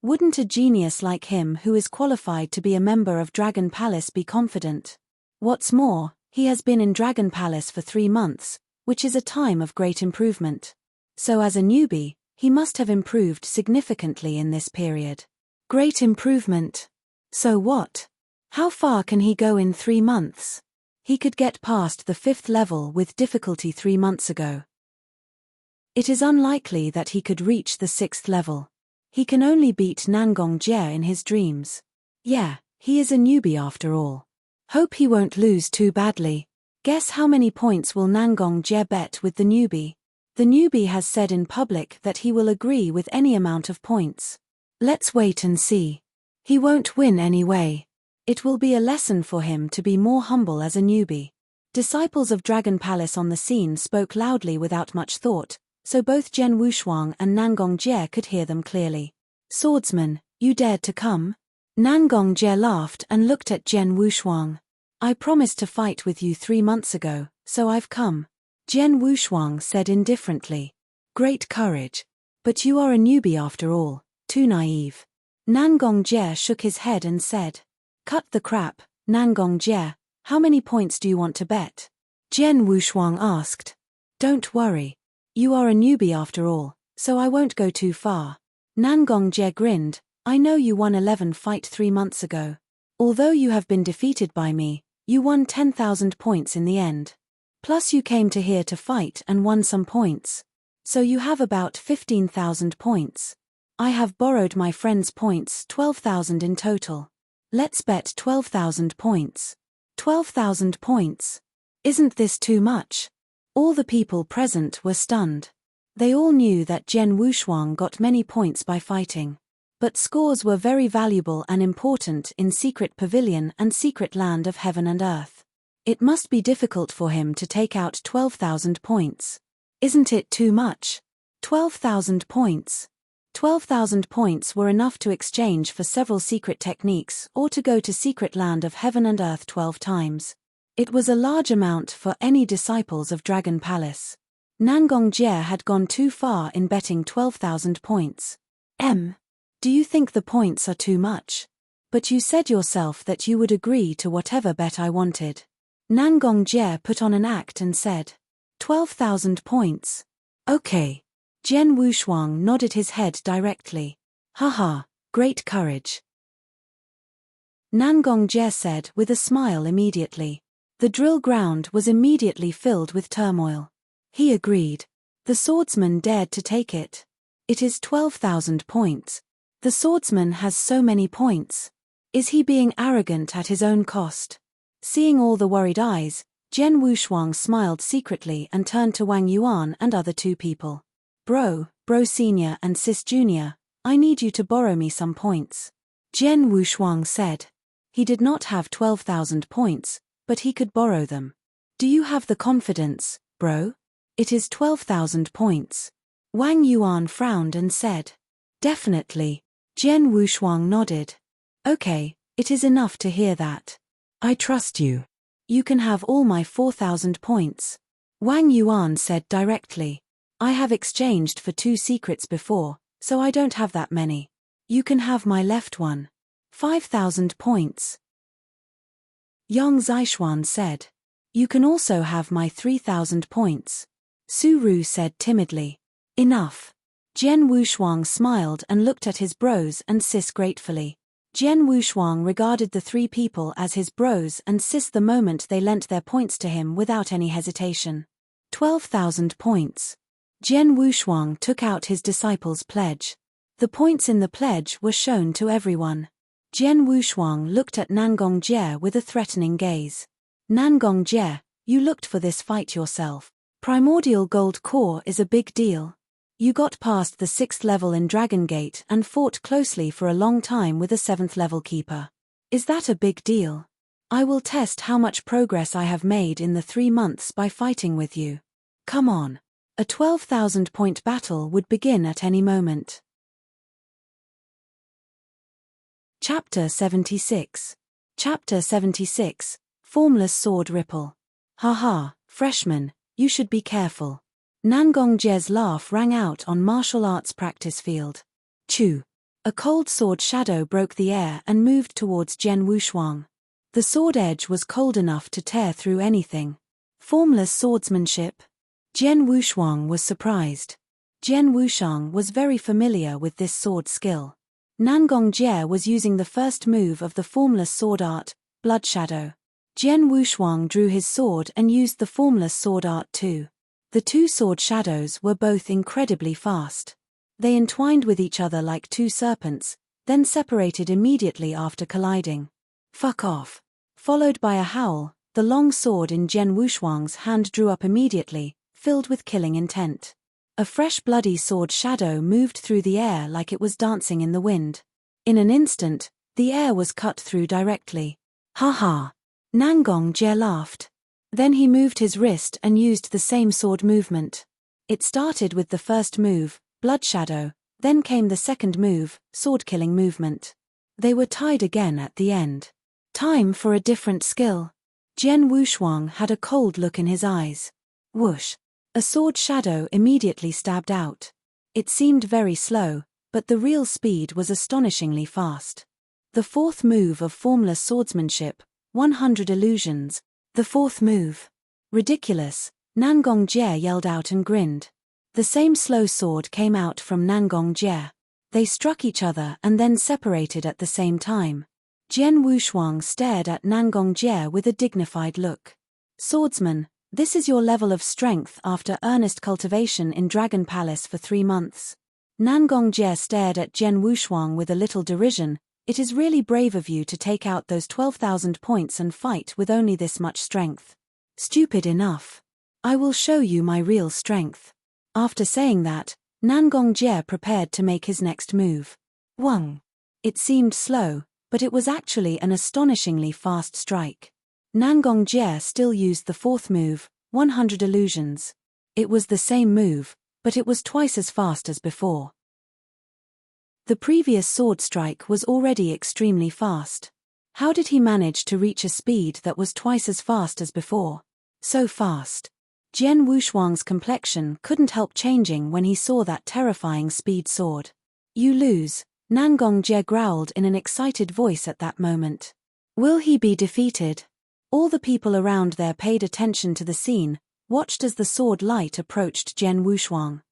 Wouldn't a genius like him who is qualified to be a member of Dragon Palace be confident? What's more, he has been in Dragon Palace for 3 months, which is a time of great improvement. So as a newbie, he must have improved significantly in this period. Great improvement. So what? How far can he go in 3 months? He could get past the 5th level with difficulty 3 months ago. It is unlikely that he could reach the 6th level. He can only beat Nangong Jie in his dreams. Yeah, he is a newbie after all. Hope he won't lose too badly. Guess how many points will Nangong Jie bet with the newbie? The newbie has said in public that he will agree with any amount of points. Let's wait and see. He won't win anyway. It will be a lesson for him to be more humble as a newbie. Disciples of Dragon Palace on the scene spoke loudly without much thought, so both Jian Wushuang and Nangong Jie could hear them clearly. Swordsman, you dared to come? Nangong Jie laughed and looked at Jian Wushuang. I promised to fight with you 3 months ago, so I've come. Jian Wushuang said indifferently. Great courage. But you are a newbie after all, too naive. Nangong Jie shook his head and said. Cut the crap, Nangong Jie, how many points do you want to bet? Jian Wushuang asked. Don't worry. You are a newbie after all, so I won't go too far. Nangong Jie grinned. I know you won 11 fight 3 months ago. Although you have been defeated by me, you won 10,000 points in the end. Plus you came to here to fight and won some points. So you have about 15,000 points. I have borrowed my friend's points, 12,000 in total. Let's bet 12,000 points. 12,000 points. Isn't this too much? All the people present were stunned. They all knew that Jian Wushuang got many points by fighting. But scores were very valuable and important in Secret Pavilion and Secret Land of Heaven and Earth. It must be difficult for him to take out 12,000 points. Isn't it too much? 12,000 points. 12,000 points were enough to exchange for several secret techniques or to go to Secret Land of Heaven and Earth 12 times. It was a large amount for any disciples of Dragon Palace. Nangong Jie had gone too far in betting 12,000 points. Do you think the points are too much? But you said yourself that you would agree to whatever bet I wanted. Nangong Jie put on an act and said. 12,000 points. Okay. Jian Wushuang nodded his head directly. Haha, great courage. Nangong Jie said with a smile immediately. The drill ground was immediately filled with turmoil. He agreed. The swordsman dared to take it. It is 12,000 points. The swordsman has so many points. Is he being arrogant at his own cost? Seeing all the worried eyes, Jian Wushuang smiled secretly and turned to Wang Yuan and other 2 people. Bro Senior and Sis Junior, I need you to borrow me some points. Jian Wushuang said. He did not have 12,000 points, but he could borrow them. Do you have the confidence, bro? It is 12,000 points. Wang Yuan frowned and said. Definitely. Jian Wushuang nodded. Okay, it is enough to hear that. I trust you. You can have all my 4,000 points. Wang Yuan said directly. I have exchanged for 2 secrets before, so I don't have that many. You can have my left one. 5,000 points. Yang Zishuan said. You can also have my 3,000 points. Su Ru said timidly. Enough. Jian Wushuang smiled and looked at his bros and sis gratefully. Jian Wushuang regarded the three people as his bros and sis the moment they lent their points to him without any hesitation. 12,000 points. Jian Wushuang took out his disciple's pledge. The points in the pledge were shown to everyone. Jian Wushuang looked at Nangong Jie with a threatening gaze. Nangong Jie, you looked for this fight yourself. Primordial Gold Core is a big deal. You got past the 6th level in Dragon Gate and fought closely for a long time with a 7th level keeper. Is that a big deal? I will test how much progress I have made in the 3 months by fighting with you. Come on. A 12,000 point battle would begin at any moment. Chapter 76. Chapter 76. Formless Sword Ripple. Haha, freshman, you should be careful. Nangong Jie's laugh rang out on martial arts practice field. Chew. A cold sword shadow broke the air and moved towards Jian Wushuang. The sword edge was cold enough to tear through anything. Formless swordsmanship. Jian Wushuang was surprised. Jian Wushuang was very familiar with this sword skill. Nangong Jie was using the first move of the formless sword art, Blood Shadow. Jian Wushuang drew his sword and used the formless sword art too. The two sword shadows were both incredibly fast. They entwined with each other like two serpents, then separated immediately after colliding. Fuck off. Followed by a howl, the long sword in Jian Wushuang's hand drew up immediately, filled with killing intent. A fresh bloody sword shadow moved through the air like it was dancing in the wind. In an instant, the air was cut through directly. Ha ha. Nangong Jie laughed. Then he moved his wrist and used the same sword movement. It started with the first move, Blood Shadow, then came the second move, sword-killing movement. They were tied again at the end. Time for a different skill. Jian Wushuang had a cold look in his eyes. Whoosh. A sword shadow immediately stabbed out. It seemed very slow, but the real speed was astonishingly fast. The fourth move of formless swordsmanship, 100 illusions. The fourth move. Ridiculous, Nangong Jie yelled out and grinned. The same slow sword came out from Nangong Jie. They struck each other and then separated at the same time. Jian Wushuang stared at Nangong Jie with a dignified look. Swordsman, this is your level of strength after earnest cultivation in Dragon Palace for 3 months. Nangong Jie stared at Jian Wushuang with a little derision. It is really brave of you to take out those 12,000 points and fight with only this much strength. Stupid enough. I will show you my real strength. After saying that, Nangong Jie prepared to make his next move. Wang. It seemed slow, but it was actually an astonishingly fast strike. Nangong Jie still used the fourth move, 100 illusions. It was the same move, but it was twice as fast as before. The previous sword strike was already extremely fast. How did he manage to reach a speed that was twice as fast as before? So fast. Jian Wushuang's complexion couldn't help changing when he saw that terrifying speed sword. You lose, Nangong Jie growled in an excited voice at that moment. Will he be defeated? All the people around there paid attention to the scene, watched as the sword light approached Jian Wushuang.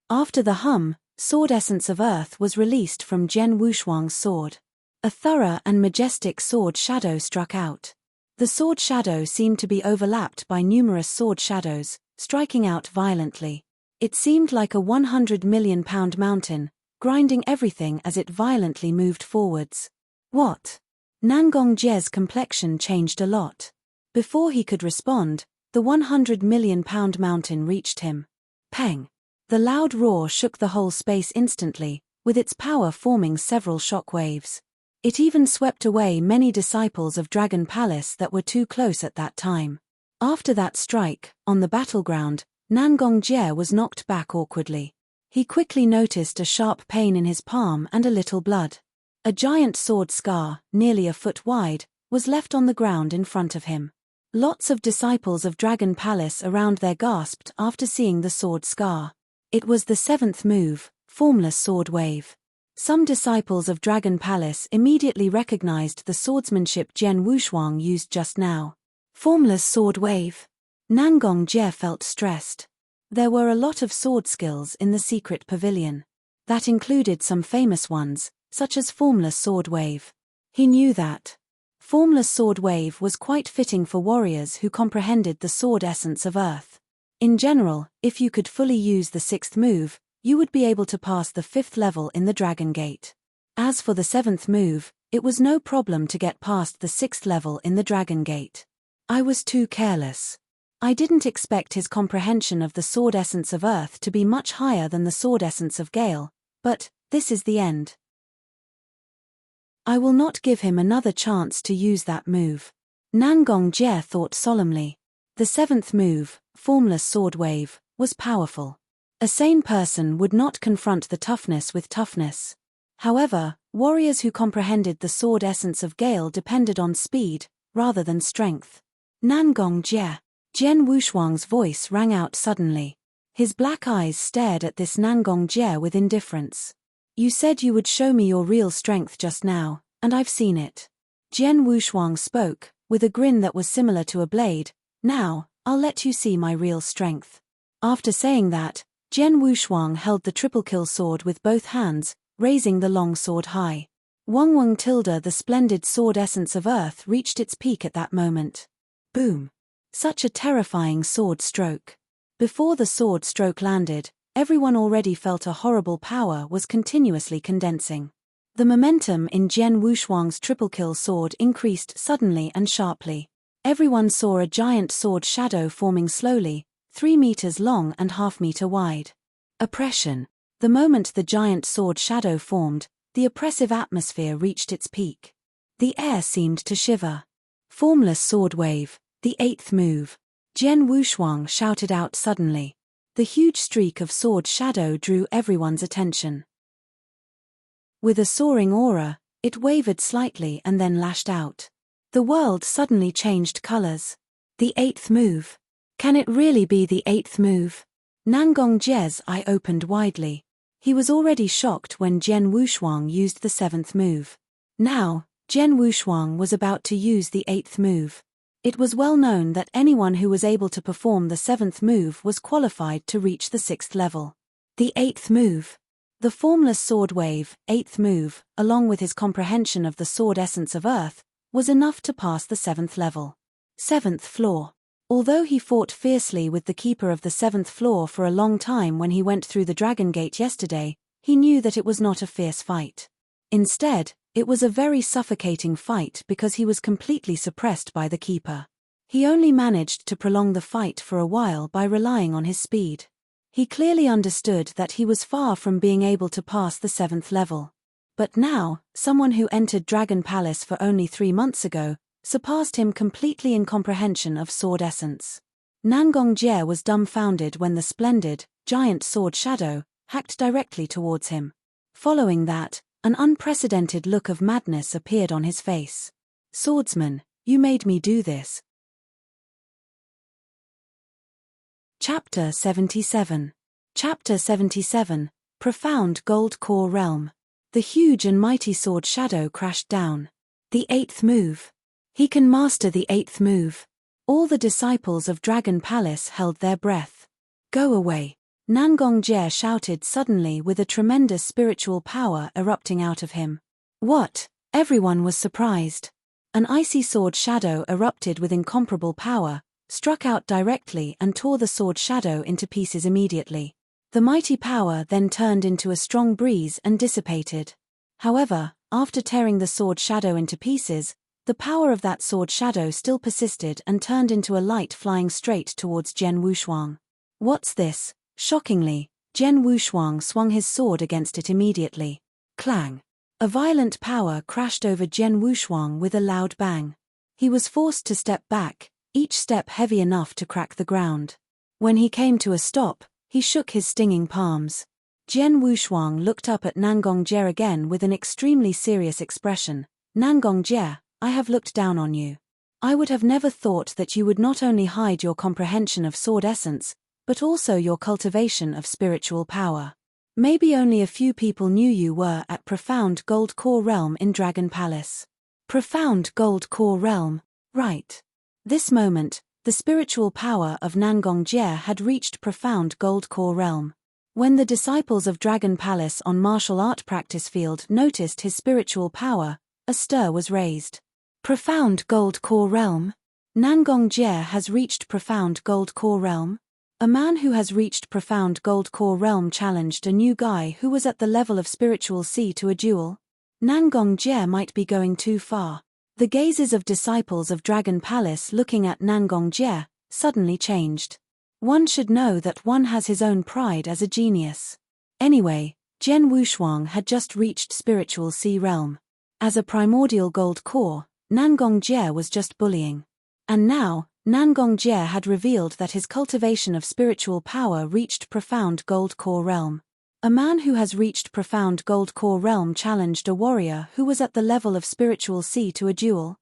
After the hum, sword essence of earth was released from Jian Wushuang's sword. A thorough and majestic sword shadow struck out. The sword shadow seemed to be overlapped by numerous sword shadows, striking out violently. It seemed like a 100 million pound mountain, grinding everything as it violently moved forwards. What? Nangong Jie's complexion changed a lot. Before he could respond, the 100 million pound mountain reached him. Peng! The loud roar shook the whole space instantly, with its power forming several shock waves. It even swept away many disciples of Dragon Palace that were too close at that time. After that strike, on the battleground, Nangong Jie was knocked back awkwardly. He quickly noticed a sharp pain in his palm and a little blood. A giant sword scar, nearly a foot wide, was left on the ground in front of him. Lots of disciples of Dragon Palace around there gasped after seeing the sword scar. It was the 7th move, Formless Sword Wave. Some disciples of Dragon Palace immediately recognized the swordsmanship Jian Wushuang used just now. Formless sword wave. Nangong Jie felt stressed. There were a lot of sword skills in the secret pavilion. That included some famous ones, such as Formless Sword Wave. He knew that. Formless Sword Wave was quite fitting for warriors who comprehended the sword essence of Earth. In general, if you could fully use the 6th move, you would be able to pass the 5th level in the Dragon Gate. As for the 7th move, it was no problem to get past the 6th level in the Dragon Gate. I was too careless. I didn't expect his comprehension of the sword essence of Earth to be much higher than the sword essence of Gale, but this is the end. I will not give him another chance to use that move. Nangong Jie thought solemnly. The 7th move, Formless Sword Wave, was powerful. A sane person would not confront the toughness with toughness. However, warriors who comprehended the sword essence of Gale depended on speed, rather than strength. Nangong Jie. Jian Wushuang's voice rang out suddenly. His black eyes stared at this Nangong Jie with indifference. You said you would show me your real strength just now, and I've seen it. Jian Wushuang spoke, with a grin that was similar to a blade. Now, I'll let you see my real strength. After saying that, Jian Wushuang held the triple kill sword with both hands, raising the long sword high. Wang tilde the splendid sword essence of Earth reached its peak at that moment. Boom. Such a terrifying sword stroke. Before the sword stroke landed, everyone already felt a horrible power was continuously condensing. The momentum in Jian Wushuang's triple kill sword increased suddenly and sharply. Everyone saw a giant sword shadow forming slowly, 3 meters long and half-meter wide. Oppression. The moment the giant sword shadow formed, the oppressive atmosphere reached its peak. The air seemed to shiver. Formless sword wave. The 8th move. Jian Wushuang shouted out suddenly. The huge streak of sword shadow drew everyone's attention. With a soaring aura, it wavered slightly and then lashed out. The world suddenly changed colors. The 8th move. Can it really be the 8th move? Nangong Jie's eye opened widely. He was already shocked when Jian Wushuang used the 7th move. Now, Jian Wushuang was about to use the 8th move. It was well known that anyone who was able to perform the 7th move was qualified to reach the 6th level. The 8th move. The Formless Sword Wave, 8th move, along with his comprehension of the sword essence of Earth, was enough to pass the 7th level. 7th floor. Although he fought fiercely with the keeper of the 7th floor for a long time when he went through the Dragon Gate yesterday, he knew that it was not a fierce fight. Instead, it was a very suffocating fight because he was completely suppressed by the keeper. He only managed to prolong the fight for a while by relying on his speed. He clearly understood that he was far from being able to pass the 7th level. But now, someone who entered Dragon Palace for only 3 months ago, surpassed him completely in comprehension of sword essence. Nangong Jie was dumbfounded when the splendid, giant sword shadow hacked directly towards him. Following that, an unprecedented look of madness appeared on his face. Swordsman, you made me do this. Chapter 77. Chapter 77, Profound Gold Core Realm. The huge and mighty sword shadow crashed down. The 8th move. He can master the 8th move. All the disciples of Dragon Palace held their breath. Go away. Nangong Jie shouted suddenly with a tremendous spiritual power erupting out of him. What? Everyone was surprised. An icy sword shadow erupted with incomparable power, struck out directly and tore the sword shadow into pieces immediately. The mighty power then turned into a strong breeze and dissipated. However, after tearing the sword shadow into pieces, the power of that sword shadow still persisted and turned into a light flying straight towards Jian Wushuang. What's this? Shockingly, Jian Wushuang swung his sword against it immediately. Clang! A violent power crashed over Jian Wushuang with a loud bang. He was forced to step back, each step heavy enough to crack the ground. When he came to a stop, he shook his stinging palms. Jian Wushuang looked up at Nangong Jie again with an extremely serious expression. Nangong Jie, I have looked down on you. I would have never thought that you would not only hide your comprehension of sword essence, but also your cultivation of spiritual power. Maybe only a few people knew you were at Profound Gold Core Realm in Dragon Palace. Profound Gold Core Realm, right. This moment, the spiritual power of Nangong Jie had reached Profound Gold Core Realm. When the disciples of Dragon Palace on martial art practice field noticed his spiritual power, a stir was raised. Profound Gold Core Realm? Nangong Jie has reached Profound Gold Core Realm? A man who has reached Profound Gold Core Realm challenged a new guy who was at the level of spiritual C to a duel. Nangong Jie might be going too far. The gazes of disciples of Dragon Palace looking at Nangong Jie suddenly changed. One should know that one has his own pride as a genius. Anyway, Jian Wushuang had just reached spiritual C realm. As a primordial gold core, Nangong Jie was just bullying. And now, Nangong Jie had revealed that his cultivation of spiritual power reached Profound Gold Core Realm. A man who has reached Profound Gold Core Realm challenged a warrior who was at the level of spiritual C to a duel.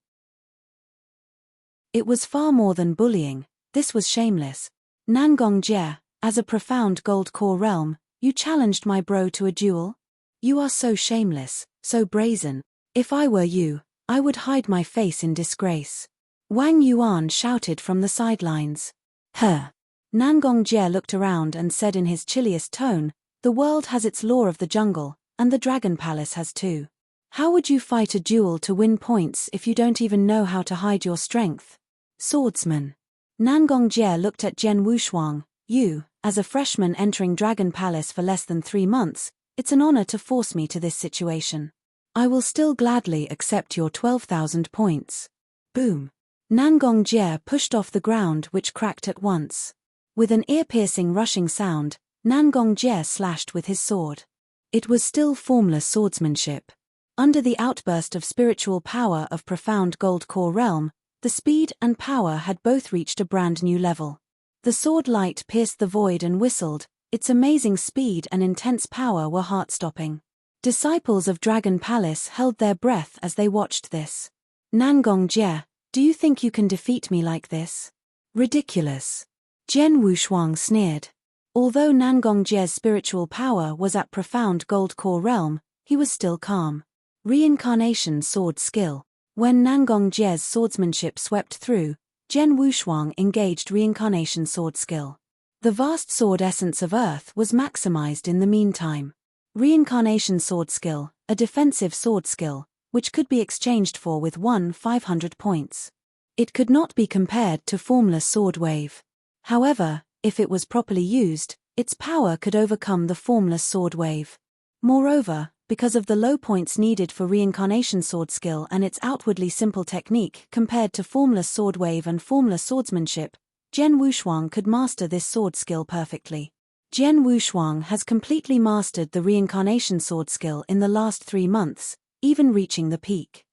It was far more than bullying, this was shameless. Nangong Jie, as a Profound Gold Core Realm, you challenged my bro to a duel? You are so shameless, so brazen. If I were you, I would hide my face in disgrace. Wang Yuan shouted from the sidelines. Nangong Jie looked around and said in his chilliest tone, the world has its law of the jungle, and the Dragon Palace has too. How would you fight a duel to win points if you don't even know how to hide your strength? Swordsman. Nangong Jie looked at Jian Wushuang. You, as a freshman entering Dragon Palace for less than 3 months, it's an honor to force me to this situation. I will still gladly accept your 12,000 points. Boom. Nangong Jie pushed off the ground which cracked at once. With an ear-piercing rushing sound, Nangong Jie slashed with his sword. It was still formless swordsmanship. Under the outburst of spiritual power of Profound Gold Core Realm, the speed and power had both reached a brand new level. The sword light pierced the void and whistled, its amazing speed and intense power were heart-stopping. Disciples of Dragon Palace held their breath as they watched this. Nangong Jie, do you think you can defeat me like this? Ridiculous. Jian Wushuang sneered. Although Nangong Jie's spiritual power was at Profound Gold Core Realm, he was still calm. Reincarnation sword skill. When Nangong Jie's swordsmanship swept through, Jian Wushuang engaged reincarnation sword skill. The vast sword essence of Earth was maximized in the meantime. Reincarnation sword skill, a defensive sword skill, which could be exchanged for with 500 points. It could not be compared to formless sword wave. However, if it was properly used, its power could overcome the formless sword wave. Moreover, because of the low points needed for reincarnation sword skill and its outwardly simple technique compared to formless sword wave and formless swordsmanship, Jian Wushuang could master this sword skill perfectly. Jian Wushuang has completely mastered the reincarnation sword skill in the last 3 months, even reaching the peak.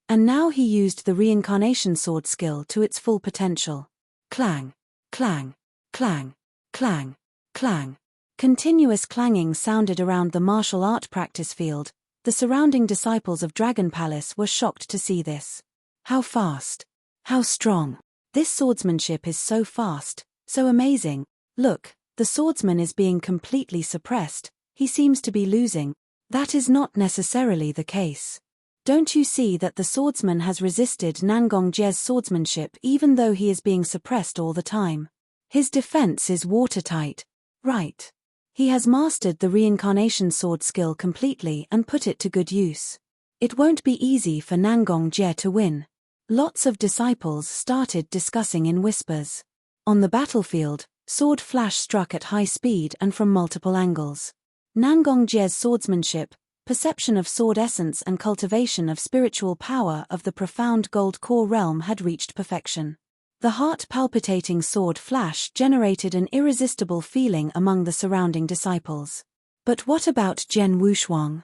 And now he used the reincarnation sword skill to its full potential. Clang, clang, clang, clang, clang. Continuous clanging sounded around the martial art practice field. The surrounding disciples of Dragon Palace were shocked to see this. How fast! How strong! This swordsmanship is so fast, so amazing. Look, the swordsman is being completely suppressed, he seems to be losing. That is not necessarily the case. Don't you see that the swordsman has resisted Nangong Jie's swordsmanship even though he is being suppressed all the time? His defense is watertight. Right. He has mastered the reincarnation sword skill completely and put it to good use. It won't be easy for Nangong Jie to win. Lots of disciples started discussing in whispers. On the battlefield, sword flash struck at high speed and from multiple angles. Nangong Jie's swordsmanship, perception of sword essence and cultivation of spiritual power of the Profound Gold Core Realm had reached perfection. The heart-palpitating sword flash generated an irresistible feeling among the surrounding disciples. But what about Jian Wushuang?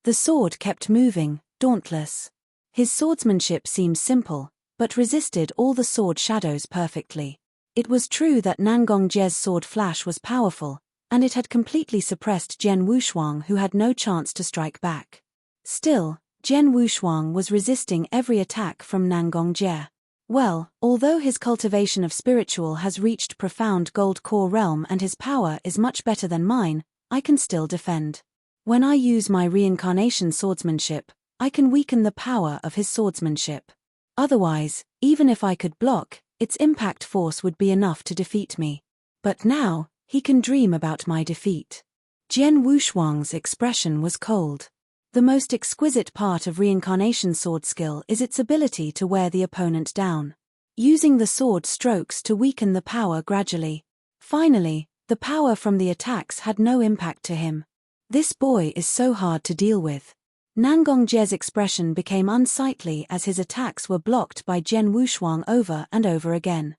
The sword kept moving, dauntless. His swordsmanship seemed simple, but resisted all the sword shadows perfectly. It was true that Nangong Jie's sword flash was powerful, and it had completely suppressed Jian Wushuang who had no chance to strike back. Still, Jian Wushuang was resisting every attack from Nangong Jie. Well, although his cultivation of spiritual has reached profound gold core realm and his power is much better than mine, I can still defend. When I use my reincarnation swordsmanship, I can weaken the power of his swordsmanship. Otherwise, even if I could block, its impact force would be enough to defeat me. But now, he can dream about my defeat. Jian Wushuang's expression was cold. The most exquisite part of reincarnation sword skill is its ability to wear the opponent down, using the sword strokes to weaken the power gradually. Finally, the power from the attacks had no impact to him. This boy is so hard to deal with. Nangong Jie's expression became unsightly as his attacks were blocked by Jian Wushuang over and over again.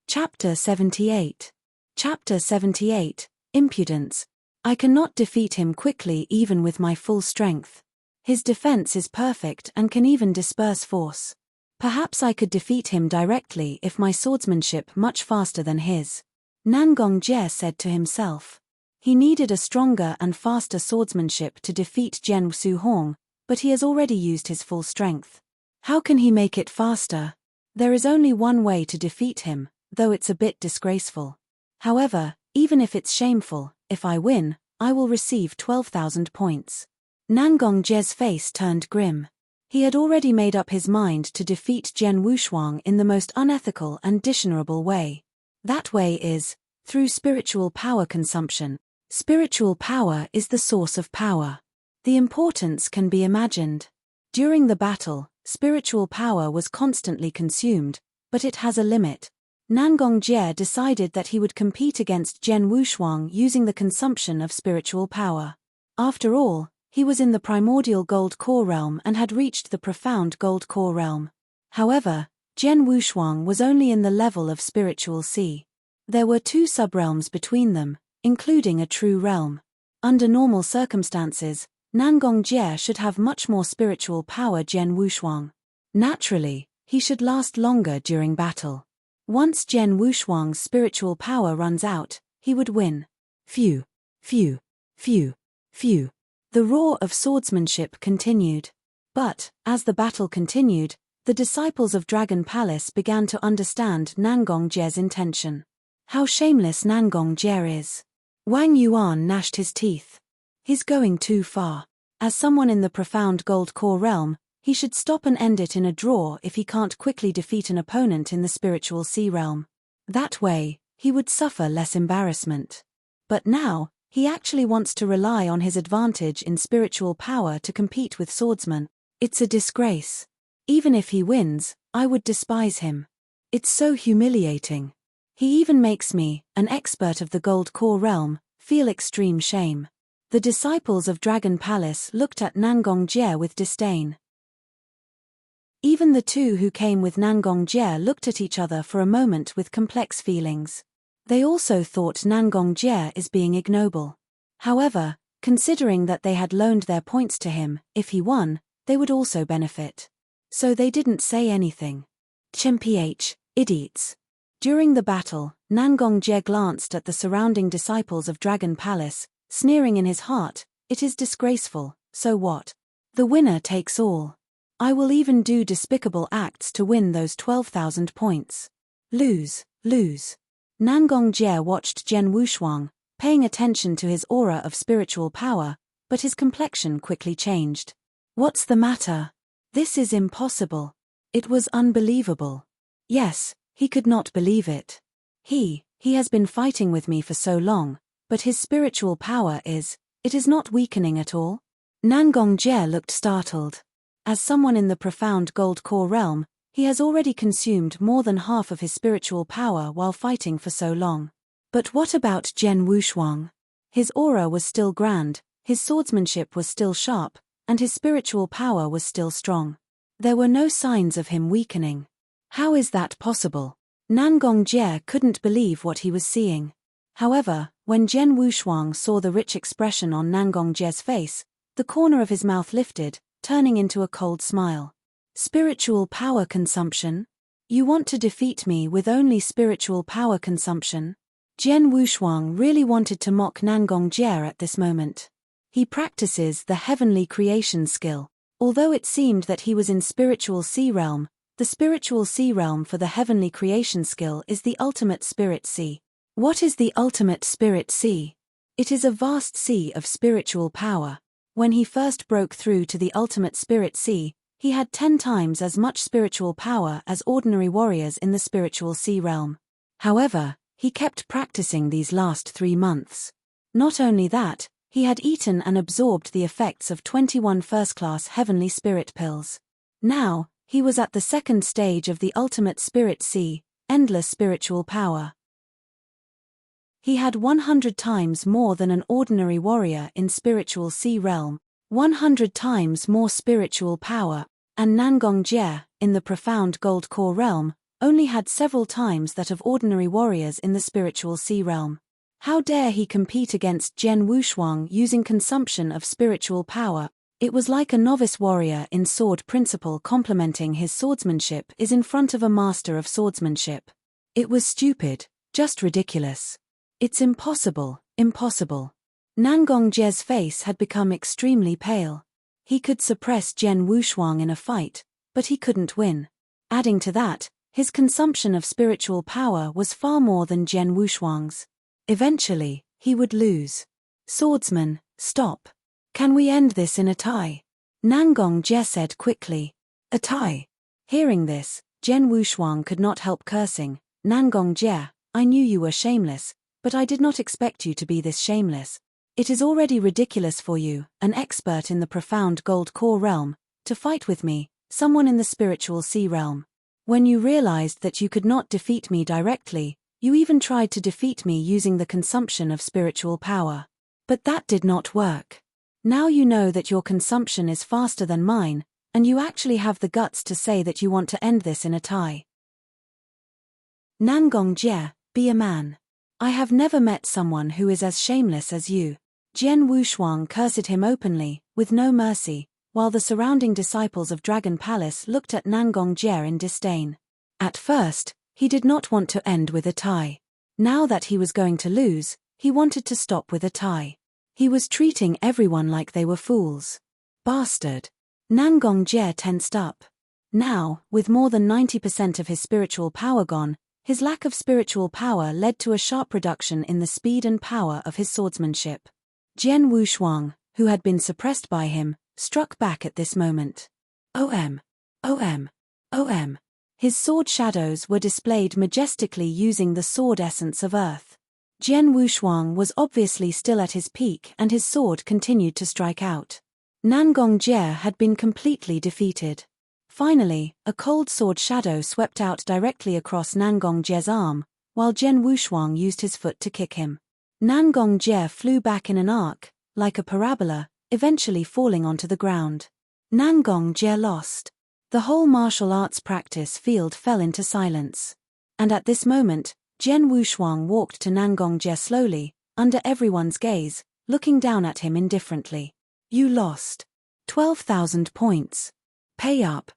Chapter 78. Chapter 78, Impudence. I cannot defeat him quickly even with my full strength. His defense is perfect and can even disperse force. Perhaps I could defeat him directly if my swordsmanship much faster than his. Nangong Jie said to himself. He needed a stronger and faster swordsmanship to defeat Jian Wushuang, but he has already used his full strength. How can he make it faster? There is only one way to defeat him, though it's a bit disgraceful. However, even if it's shameful, if I win, I will receive 12,000 points. Nangong Jie's face turned grim. He had already made up his mind to defeat Jian Wushuang in the most unethical and dishonorable way. That way is through spiritual power consumption. Spiritual power is the source of power. The importance can be imagined. During the battle, spiritual power was constantly consumed, but it has a limit. Nangong Jie decided that he would compete against Jian Wushuang using the consumption of spiritual power. After all, he was in the primordial gold core realm and had reached the profound gold core realm. However, Jian Wushuang was only in the level of spiritual sea. There were 2 subrealms between them, including a true realm. Under normal circumstances, Nangong Jie should have much more spiritual power Jian Wushuang. Naturally, he should last longer during battle. Once Jian Wushuang's spiritual power runs out, he would win. Phew, phew, phew, phew. The roar of swordsmanship continued. But, as the battle continued, the disciples of Dragon Palace began to understand Nangong Jie's intention. How shameless Nangong Jie is. Wang Yuan gnashed his teeth. He's going too far. As someone in the profound gold core realm, he should stop and end it in a draw if he can't quickly defeat an opponent in the spiritual sea realm. That way, he would suffer less embarrassment. But now, he actually wants to rely on his advantage in spiritual power to compete with swordsmen. It's a disgrace. Even if he wins, I would despise him. It's so humiliating. He even makes me, an expert of the gold core realm, feel extreme shame. The disciples of Dragon Palace looked at Nangong Jie with disdain. Even the 2 who came with Nangong Jie looked at each other for a moment with complex feelings. They also thought Nangong Jie is being ignoble. However, considering that they had loaned their points to him, if he won, they would also benefit. So they didn't say anything. Chimph, idiots. During the battle, Nangong Jie glanced at the surrounding disciples of Dragon Palace, sneering in his heart, it is disgraceful, so what? The winner takes all. I will even do despicable acts to win those 12,000 points. Lose, lose. Nangong Jie watched Jian Wushuang, paying attention to his aura of spiritual power, but his complexion quickly changed. What's the matter? This is impossible. It was unbelievable. Yes, he could not believe it. He has been fighting with me for so long, but his spiritual power it is not weakening at all? Nangong Jie looked startled. As someone in the profound gold core realm, he has already consumed more than half of his spiritual power while fighting for so long. But what about Jian Wushuang? His aura was still grand, his swordsmanship was still sharp, and his spiritual power was still strong. There were no signs of him weakening. How is that possible? Nangong Jie couldn't believe what he was seeing. However, when Jian Wushuang saw the rich expression on Nangong Jie's face, the corner of his mouth lifted, turning into a cold smile. Spiritual power consumption? You want to defeat me with only spiritual power consumption? Jian Wushuang really wanted to mock Nangong Jie at this moment. He practices the heavenly creation skill, Although it seemed that he was in spiritual sea realm, the spiritual sea realm for the heavenly creation skill is the ultimate spirit sea. What is the ultimate spirit sea? It is a vast sea of spiritual power. When he first broke through to the ultimate spirit sea, he had 10 times as much spiritual power as ordinary warriors in the spiritual sea realm. However, he kept practicing these last 3 months. Not only that, he had eaten and absorbed the effects of 21 first-class heavenly spirit pills. Now, he was at the second stage of the ultimate spirit sea, endless spiritual power. He had 100 times more than an ordinary warrior in spiritual sea realm, 100 times more spiritual power, and Nangong Jie, in the profound gold core realm, only had several times that of ordinary warriors in the spiritual sea realm. How dare he compete against Jian Wushuang using consumption of spiritual power? It was like a novice warrior in sword principle complimenting his swordsmanship is in front of a master of swordsmanship. It was stupid, just ridiculous. It's impossible, impossible. Nangong Jie's face had become extremely pale. He could suppress Jian Wushuang in a fight, but he couldn't win. Adding to that, his consumption of spiritual power was far more than Jian Wushuang's. Eventually, he would lose. Swordsman, stop. Can we end this in a tie? Nangong Jie said quickly. A tie? Hearing this, Jian Wushuang could not help cursing. Nangong Jie, I knew you were shameless, but I did not expect you to be this shameless. It is already ridiculous for you, an expert in the profound gold core realm, to fight with me, someone in the spiritual sea realm. When you realized that you could not defeat me directly, you even tried to defeat me using the consumption of spiritual power. But that did not work. Now you know that your consumption is faster than mine, and you actually have the guts to say that you want to end this in a tie. Nangong Jie, be a man. I have never met someone who is as shameless as you. Jian Wushuang cursed him openly, with no mercy, while the surrounding disciples of Dragon Palace looked at Nangong Jie in disdain. At first, he did not want to end with a tie. Now that he was going to lose, he wanted to stop with a tie. He was treating everyone like they were fools. Bastard. Nangong Jie tensed up. Now, with more than 90% of his spiritual power gone, his lack of spiritual power led to a sharp reduction in the speed and power of his swordsmanship. Jian Wushuang, who had been suppressed by him, struck back at this moment. OM. OM. OM. His sword shadows were displayed majestically using the sword essence of earth. Jian Wushuang was obviously still at his peak and his sword continued to strike out. Nangong Jie had been completely defeated. Finally, a cold sword shadow swept out directly across Nangong Jie's arm, while Jian Wushuang used his foot to kick him. Nangong Jie flew back in an arc, like a parabola, eventually falling onto the ground. Nangong Jie lost. The whole martial arts practice field fell into silence. And at this moment, Jian Wushuang walked to Nangong Jie slowly, under everyone's gaze, looking down at him indifferently. You lost. 12,000 points. Pay up.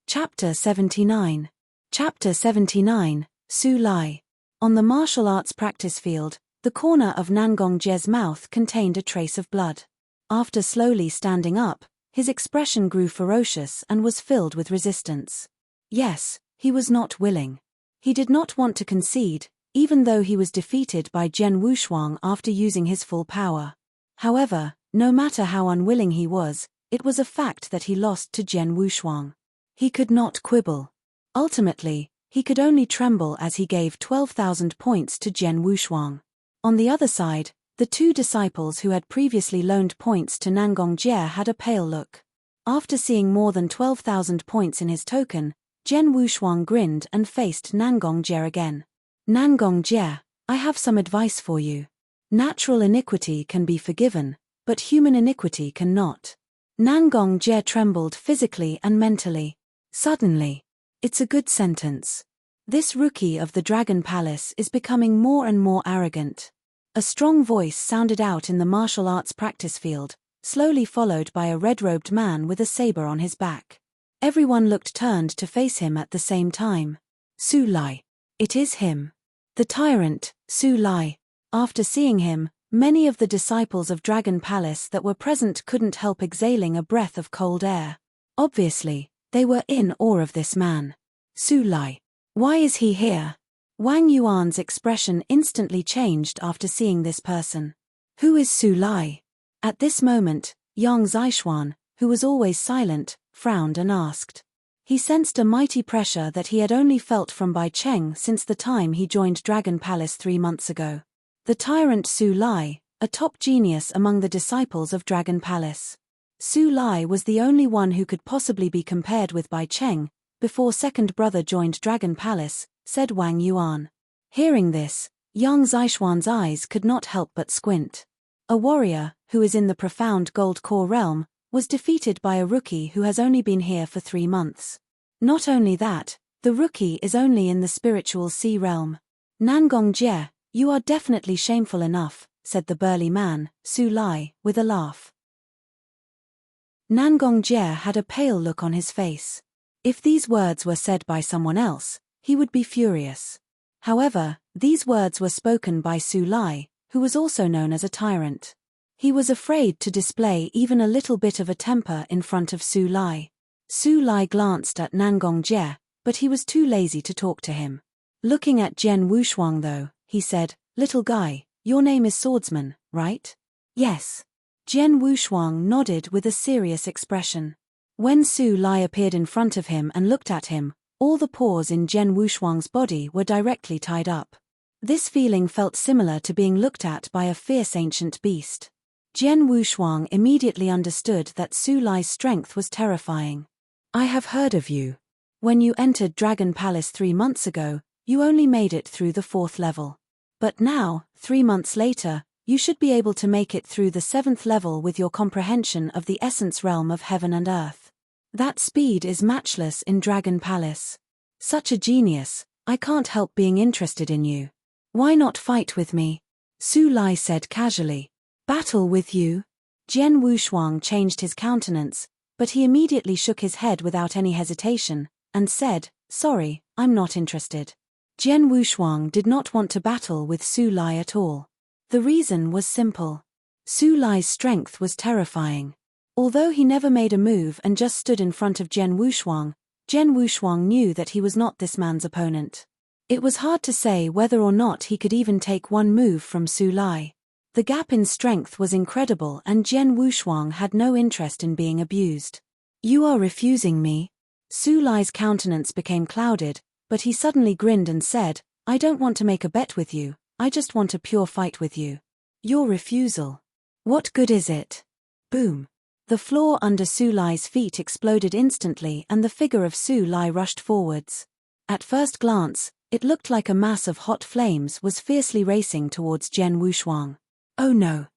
Chapter 79. Chapter 79, Su Lai. On the martial arts practice field, the corner of Nangong Jie's mouth contained a trace of blood. After slowly standing up, his expression grew ferocious and was filled with resistance. Yes, he was not willing. He did not want to concede, even though he was defeated by Jian Wushuang after using his full power. However, no matter how unwilling he was, it was a fact that he lost to Jian Wushuang. He could not quibble. Ultimately, he could only tremble as he gave 12,000 points to Jian Wushuang. On the other side, the 2 disciples who had previously loaned points to Nangong Jie had a pale look. After seeing more than 12,000 points in his token, Jian Wushuang grinned and faced Nangong Jie again. Nangong Jie, I have some advice for you. Natural iniquity can be forgiven, but human iniquity cannot. Nangong Jie trembled physically and mentally. Suddenly. It's a good sentence. This rookie of the Dragon Palace is becoming more and more arrogant. A strong voice sounded out in the martial arts practice field, slowly followed by a red-robed man with a saber on his back. Everyone looked turned to face him at the same time. Su Lai. It is him. The tyrant, Su Lai. After seeing him, Many of the disciples of Dragon Palace that were present couldn't help exhaling a breath of cold air. Obviously, they were in awe of this man. Su Lai. Why is he here? Wang Yuan's expression instantly changed after seeing this person. Who is Su Lai? At this moment, Yang Zixuan, who was always silent, frowned and asked. He sensed a mighty pressure that he had only felt from Bai Cheng since the time he joined Dragon Palace 3 months ago. The tyrant Su Lai, a top genius among the disciples of Dragon Palace. Su Lai was the only one who could possibly be compared with Bai Cheng, before second brother joined Dragon Palace, said Wang Yuan. Hearing this, Yang Zixuan's eyes could not help but squint. A warrior, who is in the profound gold core realm, was defeated by a rookie who has only been here for 3 months. Not only that, the rookie is only in the spiritual sea realm. Nangong Jie, you are definitely shameful enough, said the burly man, Su Lai, with a laugh. Nangong Jie had a pale look on his face. If these words were said by someone else, he would be furious. However, these words were spoken by Su Lai, who was also known as a tyrant. He was afraid to display even a little bit of a temper in front of Su Lai. Su Lai glanced at Nangong Jie, but he was too lazy to talk to him. Looking at Jian Wushuang though, he said, "Little guy, your name is Swordsman, right?" "Yes." Jian Wushuang nodded with a serious expression. When Su Lai appeared in front of him and looked at him, all the pores in Jian Wushuang's body were directly tied up. This feeling felt similar to being looked at by a fierce ancient beast. Jian Wushuang immediately understood that Su Lai's strength was terrifying. "I have heard of you. When you entered Dragon Palace 3 months ago, you only made it through the 4th level. But now, 3 months later, you should be able to make it through the 7th level with your comprehension of the essence realm of heaven and earth. That speed is matchless in Dragon Palace. Such a genius, I can't help being interested in you. Why not fight with me?" Su Lai said casually. "Battle with you?" Jian Wushuang changed his countenance, but he immediately shook his head without any hesitation, and said, "Sorry, I'm not interested." Jian Wushuang did not want to battle with Su Lai at all. The reason was simple. Su Lai's strength was terrifying. Although he never made a move and just stood in front of Jian Wushuang knew that he was not this man's opponent. It was hard to say whether or not he could even take one move from Su Lai. The gap in strength was incredible and Jian Wushuang had no interest in being abused. "You are refusing me?" Su Lai's countenance became clouded, but he suddenly grinned and said, "I don't want to make a bet with you, I just want a pure fight with you. Your refusal. What good is it?" Boom. The floor under Su Lai's feet exploded instantly and the figure of Su Lai rushed forwards. At first glance, it looked like a mass of hot flames was fiercely racing towards Jian Wushuang. Oh no!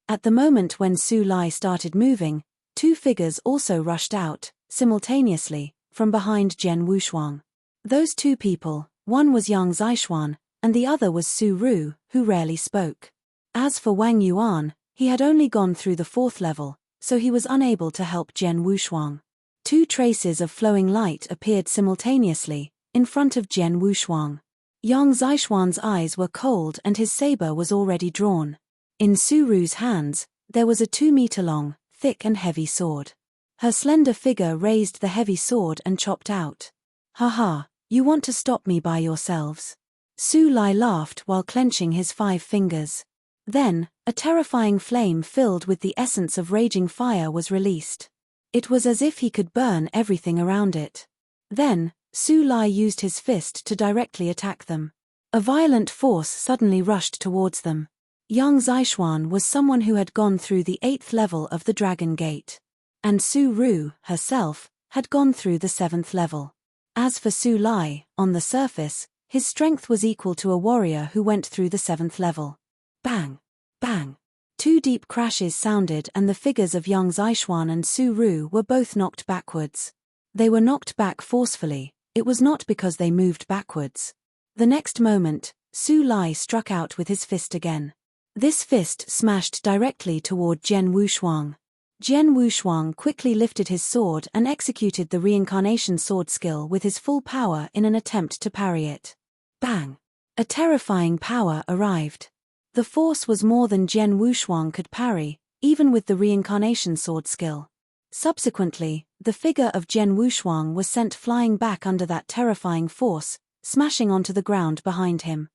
At the moment when Su Lai started moving, 2 figures also rushed out, simultaneously, from behind Jian Wushuang. Those 2 people, one was Yang Zixuan, and the other was Su Ru, who rarely spoke. As for Wang Yuan, he had only gone through the 4th level, so he was unable to help Jian Wushuang. 2 traces of flowing light appeared simultaneously, in front of Jian Wushuang. Yang Zixuan's eyes were cold and his saber was already drawn. In Su Ru's hands, there was a 2-meter-long, thick and heavy sword. Her slender figure raised the heavy sword and chopped out. "Haha, you want to stop me by yourselves?" Su Lai laughed while clenching his 5 fingers. Then, a terrifying flame filled with the essence of raging fire was released. It was as if he could burn everything around it. Then, Su Lai used his fist to directly attack them. A violent force suddenly rushed towards them. Yang Zixuan was someone who had gone through the 8th level of the Dragon Gate. And Su Ru, herself, had gone through the 7th level. As for Su Lai, on the surface, his strength was equal to a warrior who went through the 7th level. Bang! Bang! 2 deep crashes sounded and the figures of Yang Zixuan and Su Ru were both knocked backwards. They were knocked back forcefully, it was not because they moved backwards. The next moment, Su Lai struck out with his fist again. This fist smashed directly toward Jian Wushuang. Jian Wushuang quickly lifted his sword and executed the reincarnation sword skill with his full power in an attempt to parry it. Bang! A terrifying power arrived. The force was more than Jian Wushuang could parry, even with the reincarnation sword skill. Subsequently, the figure of Jian Wushuang was sent flying back under that terrifying force, smashing onto the ground behind him.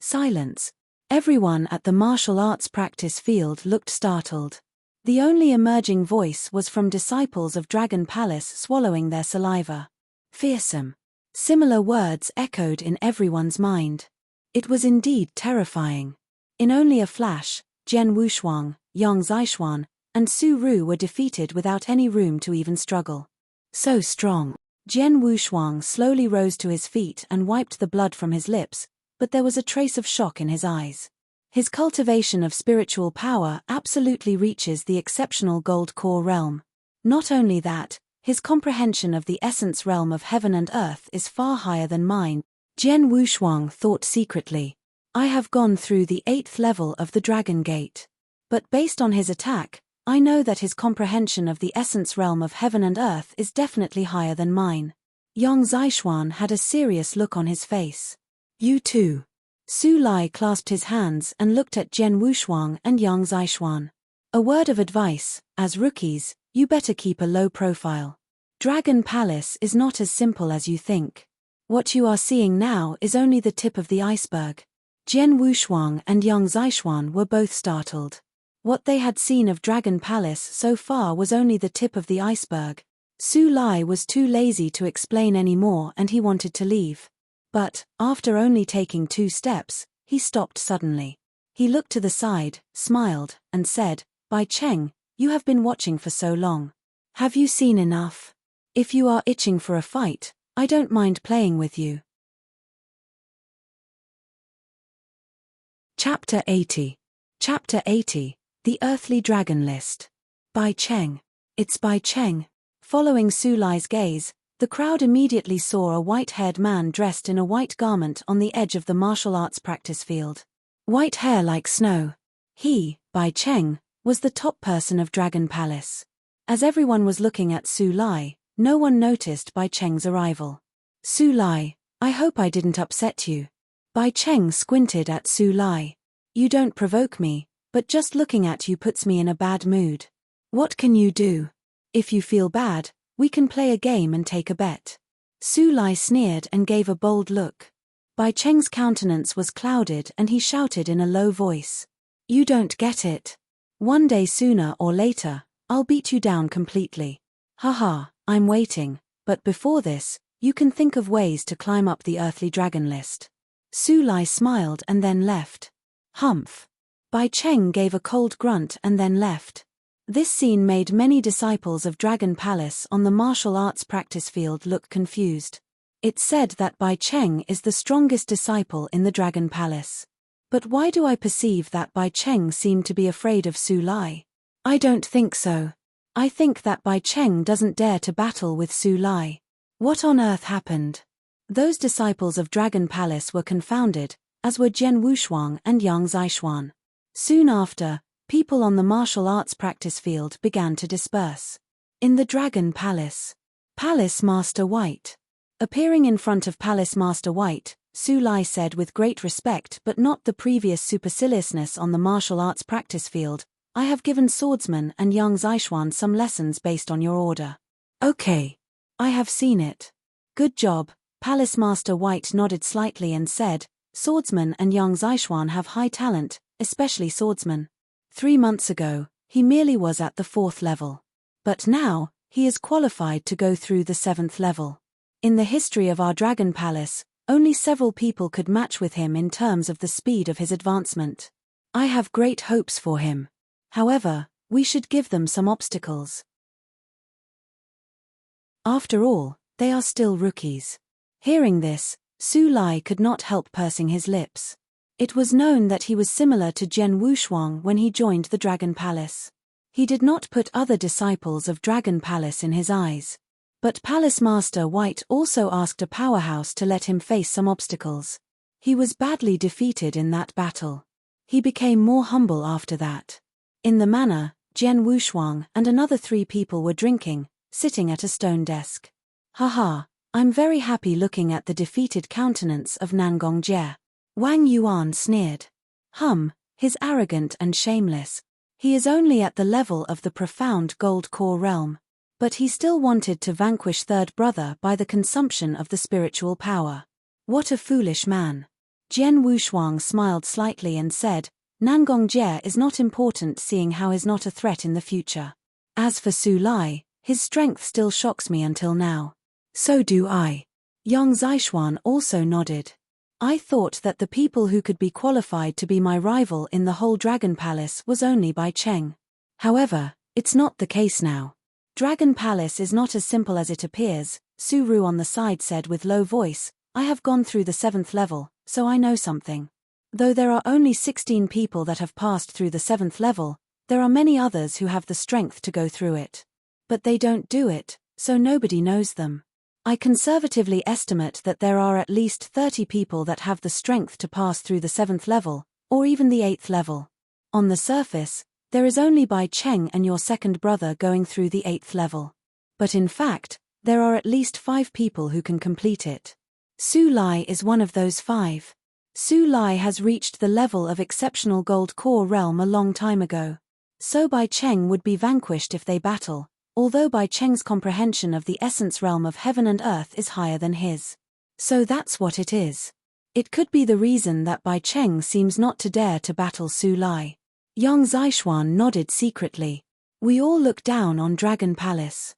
Silence. Everyone at the martial arts practice field looked startled. The only emerging voice was from disciples of Dragon Palace swallowing their saliva. Fearsome. Similar words echoed in everyone's mind. It was indeed terrifying. In only a flash, Jian Wushuang, Yang Zixuan, and Su Ru were defeated without any room to even struggle. So strong. Jian Wushuang slowly rose to his feet and wiped the blood from his lips, but there was a trace of shock in his eyes. His cultivation of spiritual power absolutely reaches the exceptional gold core realm. Not only that, his comprehension of the essence realm of heaven and earth is far higher than mine. Jian Wushuang thought secretly. I have gone through the 8th level of the Dragon Gate. But based on his attack, I know that his comprehension of the essence realm of heaven and earth is definitely higher than mine. Yang Zixuan had a serious look on his face. You too. Su Lai clasped his hands and looked at Jian Wushuang and Yang Zixuan. A word of advice, as rookies, you better keep a low profile. Dragon Palace is not as simple as you think. What you are seeing now is only the tip of the iceberg. Jian Wushuang and Yang Zixuan were both startled. What they had seen of Dragon Palace so far was only the tip of the iceberg. Su Lai was too lazy to explain any more and he wanted to leave. But, after only taking 2 steps, he stopped suddenly. He looked to the side, smiled, and said, Bai Cheng, you have been watching for so long. Have you seen enough? If you are itching for a fight, I don't mind playing with you. Chapter 80. Chapter 80. The Earthly Dragon List. Bai Cheng. It's Bai Cheng. Following Su Lai's gaze, the crowd immediately saw a white-haired man dressed in a white garment on the edge of the martial arts practice field. White hair like snow. He, Bai Cheng, was the top person of Dragon Palace. As everyone was looking at Su Lai, no one noticed Bai Cheng's arrival. Su Lai, I hope I didn't upset you. Bai Cheng squinted at Su Lai. You don't provoke me, but just looking at you puts me in a bad mood. What can you do? If you feel bad, we can play a game and take a bet. Su Lai sneered and gave a bold look. Bai Cheng's countenance was clouded and he shouted in a low voice. You don't get it. One day sooner or later, I'll beat you down completely. Haha, I'm waiting, but before this, you can think of ways to climb up the Earthly Dragon List. Su Lai smiled and then left. Humph. Bai Cheng gave a cold grunt and then left. This scene made many disciples of Dragon Palace on the martial arts practice field look confused. It's said that Bai Cheng is the strongest disciple in the Dragon Palace. But why do I perceive that Bai Cheng seemed to be afraid of Su Lai? I don't think so. I think that Bai Cheng doesn't dare to battle with Su Lai. What on earth happened? Those disciples of Dragon Palace were confounded, as were Jian Wushuang and Yang Zixuan. Soon after, people on the martial arts practice field began to disperse. In the Dragon Palace. Palace Master White. Appearing in front of Palace Master White, Su Lai said with great respect but not the previous superciliousness on the martial arts practice field, I have given swordsman and Yang Zixuan some lessons based on your order. Okay. I have seen it. Good job. Palace Master White nodded slightly and said, Swordsman and Yang Zixuan have high talent, especially swordsman. 3 months ago, he merely was at the 4th level. But now, he is qualified to go through the 7th level. In the history of our Dragon Palace, only several people could match with him in terms of the speed of his advancement. I have great hopes for him. However, we should give them some obstacles. After all, they are still rookies. Hearing this, Su Lai could not help pursing his lips. It was known that he was similar to Jian Wushuang when he joined the Dragon Palace. He did not put other disciples of Dragon Palace in his eyes. But Palace Master White also asked a powerhouse to let him face some obstacles. He was badly defeated in that battle. He became more humble after that. In the manor, Jian Wushuang and another 3 people were drinking, sitting at a stone desk. Haha, I'm very happy looking at the defeated countenance of Nangong Jie. Wang Yuan sneered. He's arrogant and shameless. He is only at the level of the profound gold core realm. But he still wanted to vanquish third brother by the consumption of the spiritual power. What a foolish man. Jian Wushuang smiled slightly and said, Nangong Jie is not important, seeing how he's not a threat in the future. As for Su Lai, his strength still shocks me until now. So do I. Yang Zixuan also nodded. I thought that the people who could be qualified to be my rival in the whole Dragon Palace was only Bai Cheng. However, it's not the case now. Dragon Palace is not as simple as it appears, Su Ru on the side said with low voice. I have gone through the 7th level, so I know something. Though there are only 16 people that have passed through the 7th level, there are many others who have the strength to go through it. But they don't do it, so nobody knows them. I conservatively estimate that there are at least 30 people that have the strength to pass through the 7th level, or even the 8th level. On the surface, there is only Bai Cheng and your second brother going through the 8th level. But in fact, there are at least 5 people who can complete it. Su Lai is one of those 5. Su Lai has reached the level of exceptional gold core realm a long time ago. So Bai Cheng would be vanquished if they battle, although Bai Cheng's comprehension of the essence realm of heaven and earth is higher than his. So that's what it is. It could be the reason that Bai Cheng seems not to dare to battle Su Lai. Yang Zixuan nodded secretly. We all look down on Dragon Palace.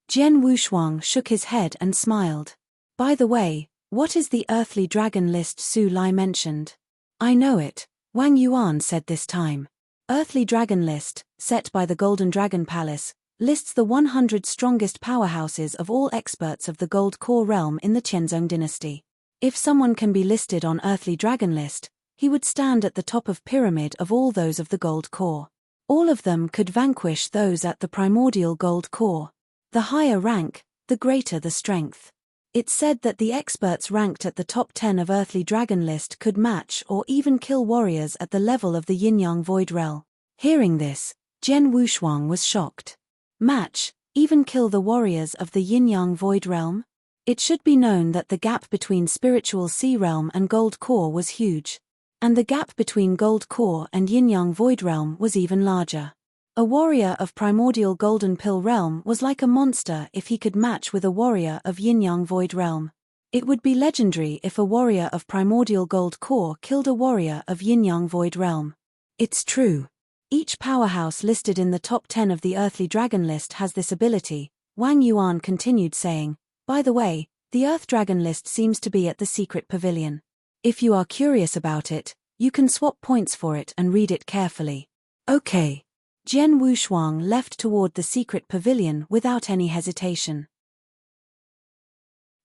Jian Wushuang shook his head and smiled. By the way, what is the earthly dragon list Su Lai mentioned? I know it, Wang Yuan said this time. Earthly dragon list, set by the Golden Dragon Palace, lists the 100 strongest powerhouses of all experts of the gold core realm in the Qianzong dynasty. If someone can be listed on earthly dragon list, he would stand at the top of pyramid of all those of the gold core. All of them could vanquish those at the primordial gold core. The higher rank, the greater the strength. It's said that the experts ranked at the top 10 of earthly dragon list could match or even kill warriors at the level of the yin-yang void realm. Hearing this, Jian Wushuang was shocked. Match, even kill the warriors of the yin-yang void realm? It should be known that the gap between spiritual sea realm and gold core was huge. And the gap between gold core and yin-yang void realm was even larger. A warrior of primordial golden pill realm was like a monster if he could match with a warrior of yin-yang void realm. It would be legendary if a warrior of primordial gold core killed a warrior of yin-yang void realm. It's true. Each powerhouse listed in the top 10 of the earthly dragon list has this ability, Wang Yuan continued saying. By the way, the earth dragon list seems to be at the secret pavilion. If you are curious about it, you can swap points for it and read it carefully. Okay. Jian Wushuang left toward the secret pavilion without any hesitation.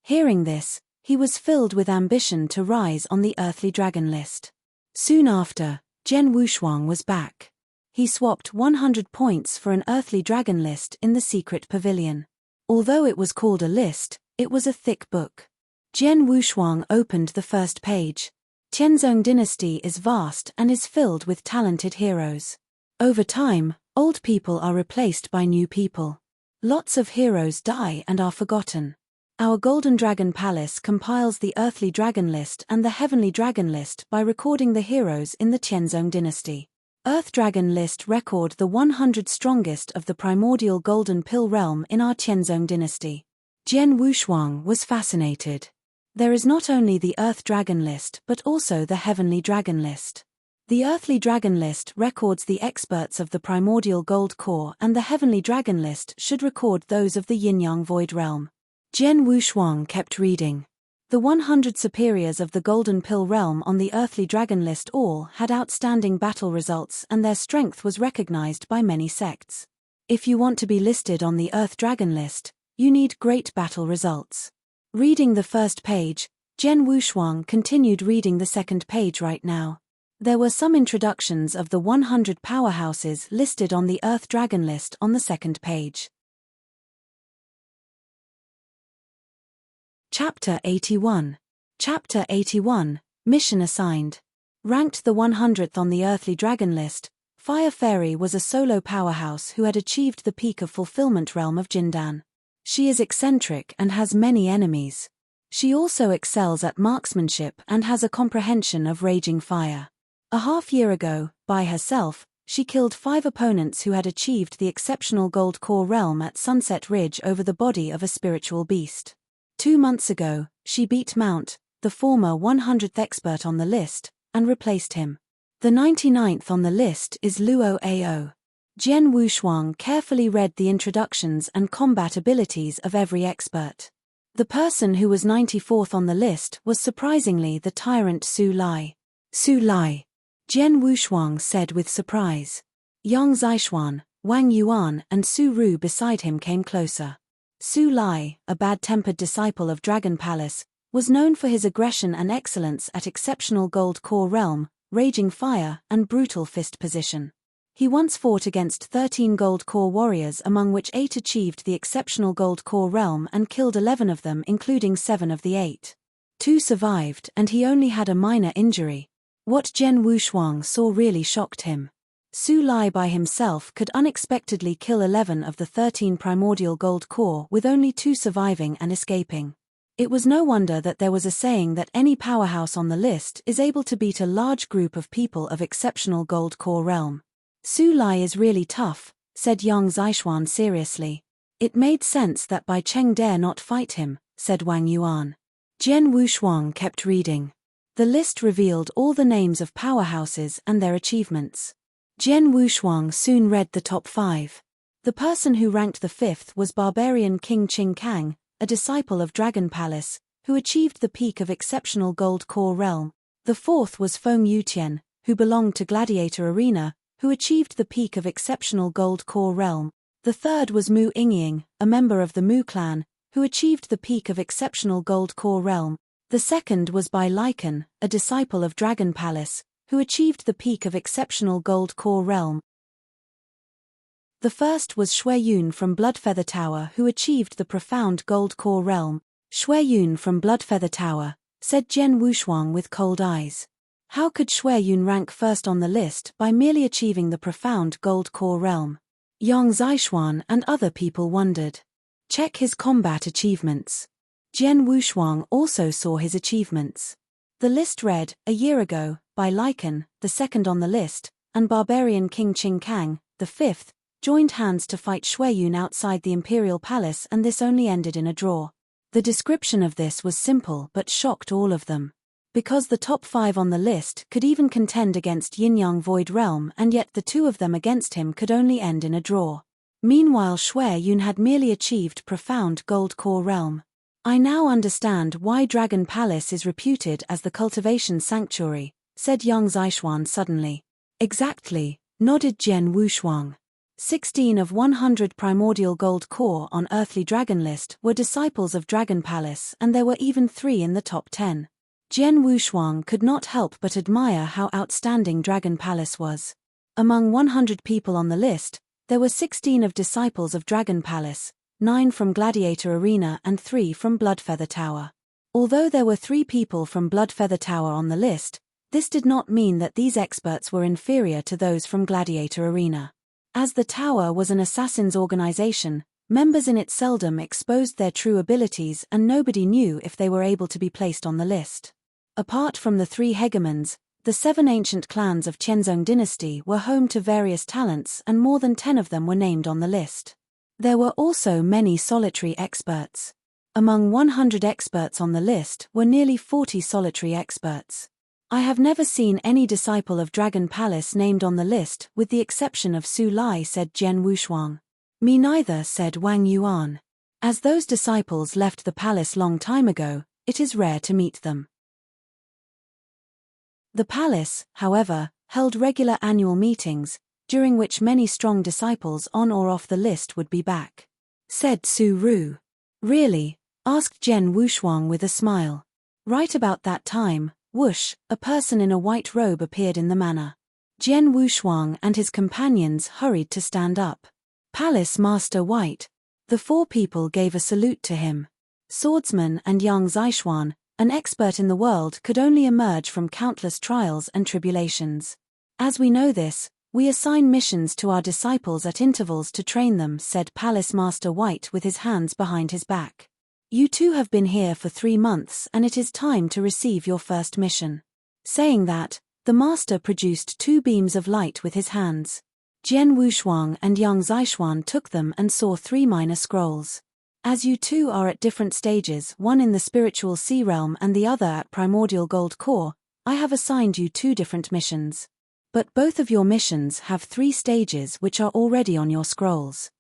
Hearing this, he was filled with ambition to rise on the earthly dragon list. Soon after, Jian Wushuang was back. He swapped 100 points for an earthly dragon list in the secret pavilion. Although it was called a list, it was a thick book. Jian Wushuang opened the first page. Qianzong dynasty is vast and is filled with talented heroes. Over time, old people are replaced by new people. Lots of heroes die and are forgotten. Our Golden Dragon Palace compiles the Earthly Dragon List and the Heavenly Dragon List by recording the heroes in the Qianzong dynasty. Earth Dragon List record the 100 strongest of the primordial golden pill realm in our Qianzong dynasty. Jian Wushuang was fascinated. There is not only the Earth Dragon List but also the Heavenly Dragon List. The Earthly Dragon List records the experts of the primordial gold core and the Heavenly Dragon List should record those of the yin-yang void realm. Jian Wushuang kept reading. The 100 superiors of the golden pill realm on the Earthly Dragon List all had outstanding battle results and their strength was recognized by many sects. If you want to be listed on the Earth Dragon List, you need great battle results. Reading the first page, Jian Wushuang continued reading the second page right now. There were some introductions of the 100 powerhouses listed on the Earth Dragon List on the second page. Chapter 81. Chapter 81, Mission Assigned. Ranked the 100th on the Earthly Dragon List, Fire Fairy was a solo powerhouse who had achieved the peak of fulfillment realm of Jindan. She is eccentric and has many enemies. She also excels at marksmanship and has a comprehension of raging fire. A half-year ago, by herself, she killed 5 opponents who had achieved the exceptional gold core realm at Sunset Ridge over the body of a spiritual beast. 2 months ago, she beat Mount, the former 100th expert on the list, and replaced him. The 99th on the list is Luo Ao. Jian Wushuang carefully read the introductions and combat abilities of every expert. The person who was 94th on the list was surprisingly the tyrant Su Lai. Su Lai. Jian Wushuang said with surprise. Yang Zixuan, Wang Yuan and Su Ru beside him came closer. Su Lai, a bad-tempered disciple of Dragon Palace, was known for his aggression and excellence at exceptional gold core realm, raging fire and brutal fist position. He once fought against 13 gold core warriors, among which 8 achieved the exceptional gold core realm and killed 11 of them, including 7 of the 8. 2 survived and he only had a minor injury. What Jian Wushuang saw really shocked him. Su Lai by himself could unexpectedly kill 11 of the 13 primordial gold core with only 2 surviving and escaping. It was no wonder that there was a saying that any powerhouse on the list is able to beat a large group of people of exceptional gold core realm. Su Lai is really tough, said Yang Zixuan seriously. It made sense that Bai Cheng dare not fight him, said Wang Yuan. Jian Wushuang kept reading. The list revealed all the names of powerhouses and their achievements. Jian Wushuang soon read the top 5. The person who ranked the 5th was Barbarian King Qing Kang, a disciple of Dragon Palace, who achieved the peak of exceptional gold core realm. The 4th was Feng Yutian, who belonged to Gladiator Arena, who achieved the peak of exceptional gold core realm. The 3rd was Mu Yingying, a member of the Mu clan, who achieved the peak of exceptional gold core realm. The 2nd was Bai Lycan, a disciple of Dragon Palace, who achieved the peak of exceptional gold core realm. The 1st was Shui Yun from Bloodfeather Tower, who achieved the profound gold core realm. Shui Yun from Bloodfeather Tower, said Jian Wushuang with cold eyes. How could Shui Yun rank 1st on the list by merely achieving the profound gold core realm? Yang Zixuan and other people wondered. Check his combat achievements. Jian Wushuang also saw his achievements. The list read, a year ago, Bai Lycan, the 2nd on the list, and Barbarian King Qing Kang, the 5th, joined hands to fight Shui Yun outside the Imperial Palace, and this only ended in a draw. The description of this was simple but shocked all of them. Because the top 5 on the list could even contend against Yin-Yang Void Realm, and yet the 2 of them against him could only end in a draw. Meanwhile Shui Yun had merely achieved profound gold core realm. I now understand why Dragon Palace is reputed as the cultivation sanctuary, said Yang Zixuan suddenly. Exactly, nodded Jian Wushuang. 16 of 100 primordial gold core on Earthly Dragon list were disciples of Dragon Palace, and there were even 3 in the top 10. Jian Wushuang could not help but admire how outstanding Dragon Palace was. Among 100 people on the list, there were 16 of disciples of Dragon Palace, 9 from Gladiator Arena and 3 from Bloodfeather Tower. Although there were 3 people from Bloodfeather Tower on the list, this did not mean that these experts were inferior to those from Gladiator Arena. As the Tower was an assassin's organization, members in it seldom exposed their true abilities and nobody knew if they were able to be placed on the list. Apart from the 3 hegemons, the 7 ancient clans of Qianzong dynasty were home to various talents and more than 10 of them were named on the list. There were also many solitary experts. Among 100 experts on the list were nearly 40 solitary experts. I have never seen any disciple of Dragon Palace named on the list with the exception of Su Lai, said Jian Wushuang. Me neither, said Wang Yuan. As those disciples left the palace long time ago, it is rare to meet them. The palace, however, held regular annual meetings, during which many strong disciples on or off the list would be back. Said Su Ru. Really? Asked Jian Wushuang with a smile. Right about that time, whoosh, a person in a white robe appeared in the manor. Jian Wushuang and his companions hurried to stand up. Palace Master White. The 4 people gave a salute to him. Swordsman and Yang Zixuan, an expert in the world, could only emerge from countless trials and tribulations. As we know this, we assign missions to our disciples at intervals to train them, said Palace Master White with his hands behind his back. You two have been here for 3 months and it is time to receive your first mission. Saying that, the master produced 2 beams of light with his hands. Jian Wushuang and Yang Zixuan took them and saw 3 minor scrolls. As you two are at different stages, one in the spiritual sea realm and the other at primordial gold core, I have assigned you 2 different missions. But both of your missions have 3 stages which are already on your scrolls.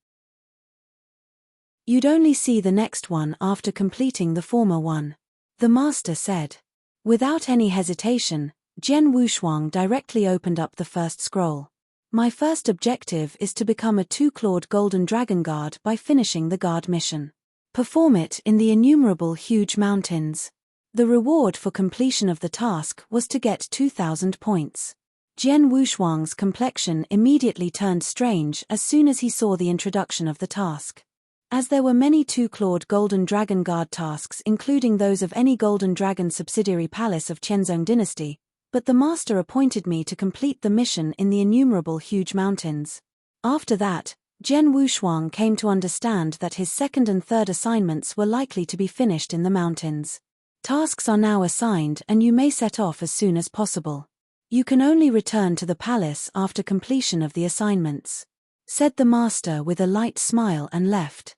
You'd only see the next one after completing the former one. The master said. Without any hesitation, Jian Wushuang directly opened up the first scroll. My first objective is to become a 2-clawed golden dragon guard by finishing the guard mission. Perform it in the innumerable huge mountains. The reward for completion of the task was to get 2,000 points. Jian Wushuang's complexion immediately turned strange as soon as he saw the introduction of the task. As there were many 2-clawed golden dragon guard tasks including those of any golden dragon subsidiary palace of Qianzong dynasty, but the master appointed me to complete the mission in the innumerable huge mountains. After that, Jian Wushuang came to understand that his second and third assignments were likely to be finished in the mountains. Tasks are now assigned and you may set off as soon as possible. You can only return to the palace after completion of the assignments, said the master with a light smile and left.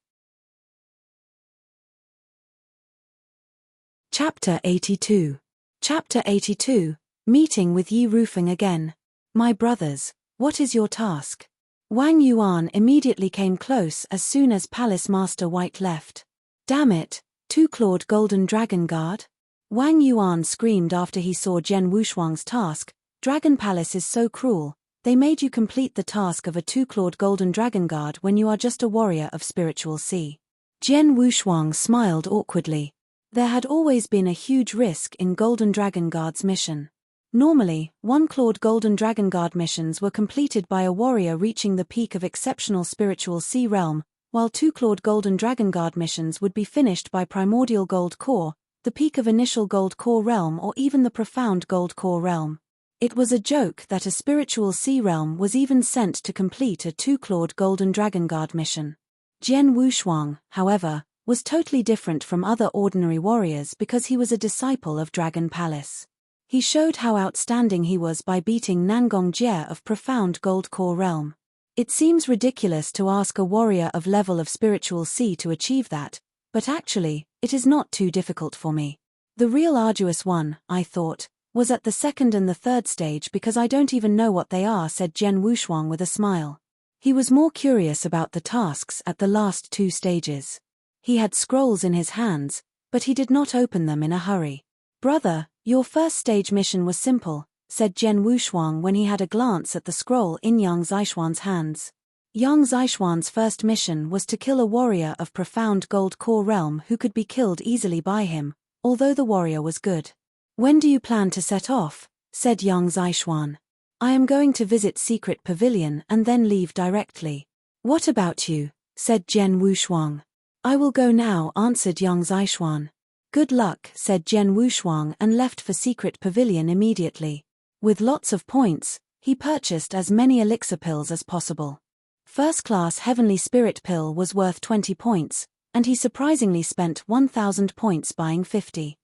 Chapter 82. Chapter 82. Meeting with Yi Rufeng again. My brothers, what is your task? Wang Yuan immediately came close as soon as Palace Master White left. Damn it, 2-clawed golden dragon guard? Wang Yuan screamed after he saw Jian Wushuang's task. Dragon Palace is so cruel, they made you complete the task of a 2-clawed golden dragon guard when you are just a warrior of spiritual sea. Jian Wushuang smiled awkwardly. There had always been a huge risk in Golden Dragon Guard's mission. Normally, 1-clawed Golden Dragon Guard missions were completed by a warrior reaching the peak of exceptional spiritual sea realm, while 2-clawed Golden Dragon Guard missions would be finished by primordial gold core, the peak of initial gold core realm or even the profound gold core realm. It was a joke that a spiritual sea realm was even sent to complete a 2-clawed Golden Dragon Guard mission. Jian Wushuang, however, was totally different from other ordinary warriors because he was a disciple of Dragon Palace. He showed how outstanding he was by beating Nangong Jie of profound gold core realm. It seems ridiculous to ask a warrior of level of spiritual sea to achieve that, but actually, it is not too difficult for me. The real arduous one, I thought, was at the second and the third stage because I don't even know what they are, said Jian Wushuang with a smile. He was more curious about the tasks at the last 2 stages. He had scrolls in his hands, but he did not open them in a hurry. Brother, your first stage mission was simple, said Jian Wushuang when he had a glance at the scroll in Yang Zixuan's hands. Yang Zixuan's first mission was to kill a warrior of profound gold core realm who could be killed easily by him, although the warrior was good. When do you plan to set off? Said Yang Zixuan. I am going to visit Secret Pavilion and then leave directly. What about you? Said Jian Wushuang. I will go now, answered Yang Zixuan. Good luck, said Jian Wushuang and left for Secret Pavilion immediately. With lots of points, he purchased as many elixir pills as possible. First-class Heavenly Spirit pill was worth 20 points, and he surprisingly spent 1,000 points buying 50.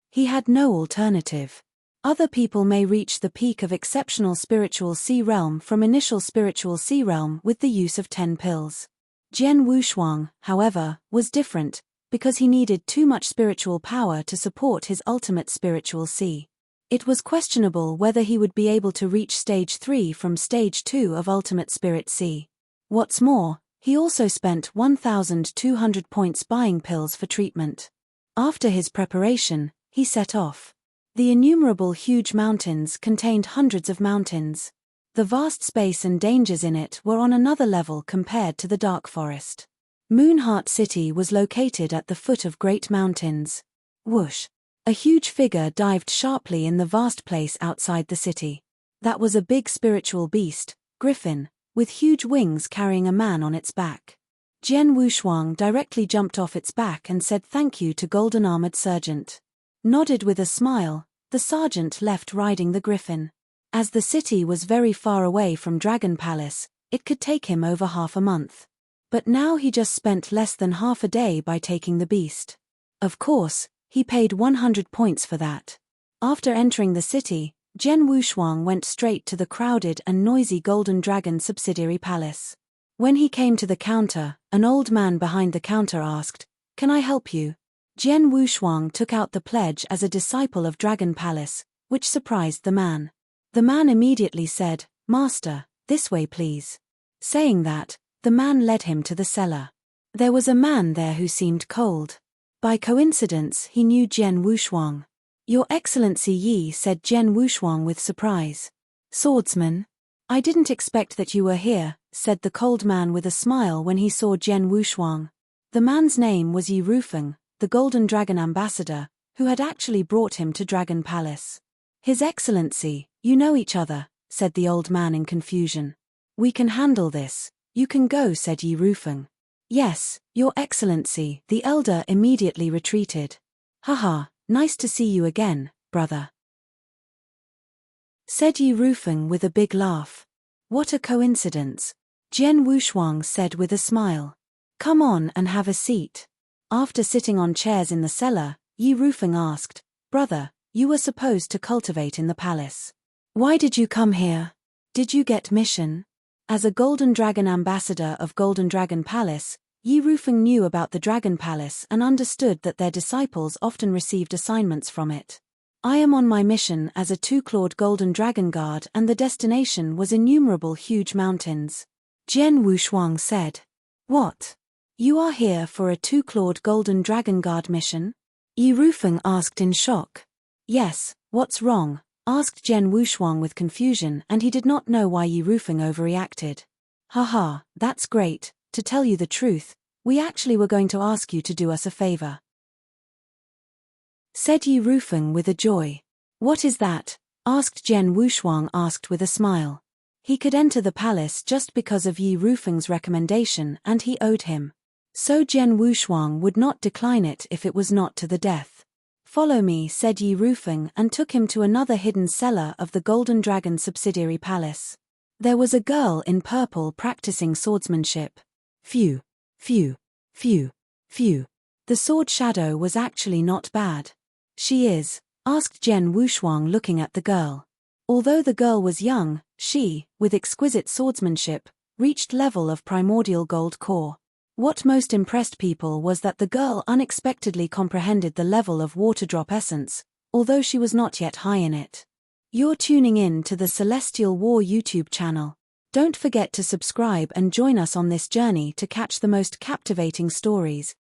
He had no alternative. Other people may reach the peak of exceptional spiritual sea realm from initial spiritual sea realm with the use of 10 pills. Jian Wushuang, however, was different, because he needed too much spiritual power to support his ultimate spiritual sea. It was questionable whether he would be able to reach stage 3 from stage 2 of ultimate spirit sea. What's more, he also spent 1,200 points buying pills for treatment. After his preparation, he set off. The innumerable huge mountains contained hundreds of mountains. The vast space and dangers in it were on another level compared to the dark forest. Moonheart City was located at the foot of great mountains. Whoosh! A huge figure dived sharply in the vast place outside the city. That was a big spiritual beast, griffin, with huge wings carrying a man on its back. Jian Wushuang directly jumped off its back and said thank you to Golden Armored Sergeant. Nodded with a smile, the sergeant left riding the griffin. As the city was very far away from Dragon Palace, it could take him over half a month. But now he just spent less than half a day by taking the beast. Of course, he paid 100 points for that. After entering the city, Jian Wushuang went straight to the crowded and noisy Golden Dragon subsidiary palace. When he came to the counter, an old man behind the counter asked, "Can I help you?" Jian Wushuang took out the pledge as a disciple of Dragon Palace, which surprised the man. The man immediately said, "Master, this way please." Saying that, the man led him to the cellar. There was a man there who seemed cold. By coincidence he knew Jian Wushuang. "Your Excellency Yi," said Jian Wushuang with surprise. "Swordsman? I didn't expect that you were here," said the cold man with a smile when he saw Jian Wushuang. The man's name was Yi Rufeng, the Golden Dragon ambassador, who had actually brought him to Dragon Palace. "His Excellency, you know each other," said the old man in confusion. "We can handle this. You can go," said Yi Rufeng. "Yes, Your Excellency," the elder immediately retreated. "Haha, nice to see you again, brother," said Yi Rufeng with a big laugh. "What a coincidence," Jian Wushuang said with a smile. "Come on and have a seat." After sitting on chairs in the cellar, Yi Rufeng asked, "Brother, you were supposed to cultivate in the palace. Why did you come here? Did you get mission?" As a Golden Dragon ambassador of Golden Dragon Palace, Yi Rufeng knew about the Dragon Palace and understood that their disciples often received assignments from it. "I am on my mission as a two-clawed Golden Dragon Guard and the destination was innumerable huge mountains," Jian Wushuang said. "What? You are here for a two-clawed Golden Dragon Guard mission?" Yi Rufeng asked in shock. "Yes, what's wrong?" asked Jian Wushuang with confusion, and he did not know why Yi Rufeng overreacted. "Haha, that's great. To tell you the truth, we actually were going to ask you to do us a favor," said Yi Rufeng with a joy. "What is that?" asked Jian Wushuang with a smile. He could enter the palace just because of Yi Rufeng's recommendation and he owed him. So Jian Wushuang would not decline it if it was not to the death. "Follow me," said Yi Rufeng and took him to another hidden cellar of the Golden Dragon subsidiary palace. There was a girl in purple practicing swordsmanship. Phew, phew, phew, phew. The sword shadow was actually not bad. "She is?" asked Jian Wushuang looking at the girl. Although the girl was young, she, with exquisite swordsmanship, reached level of primordial gold core. What most impressed people was that the girl unexpectedly comprehended the level of water drop essence, although she was not yet high in it. You're tuning in to the Celestial War YouTube channel. Don't forget to subscribe and join us on this journey to catch the most captivating stories,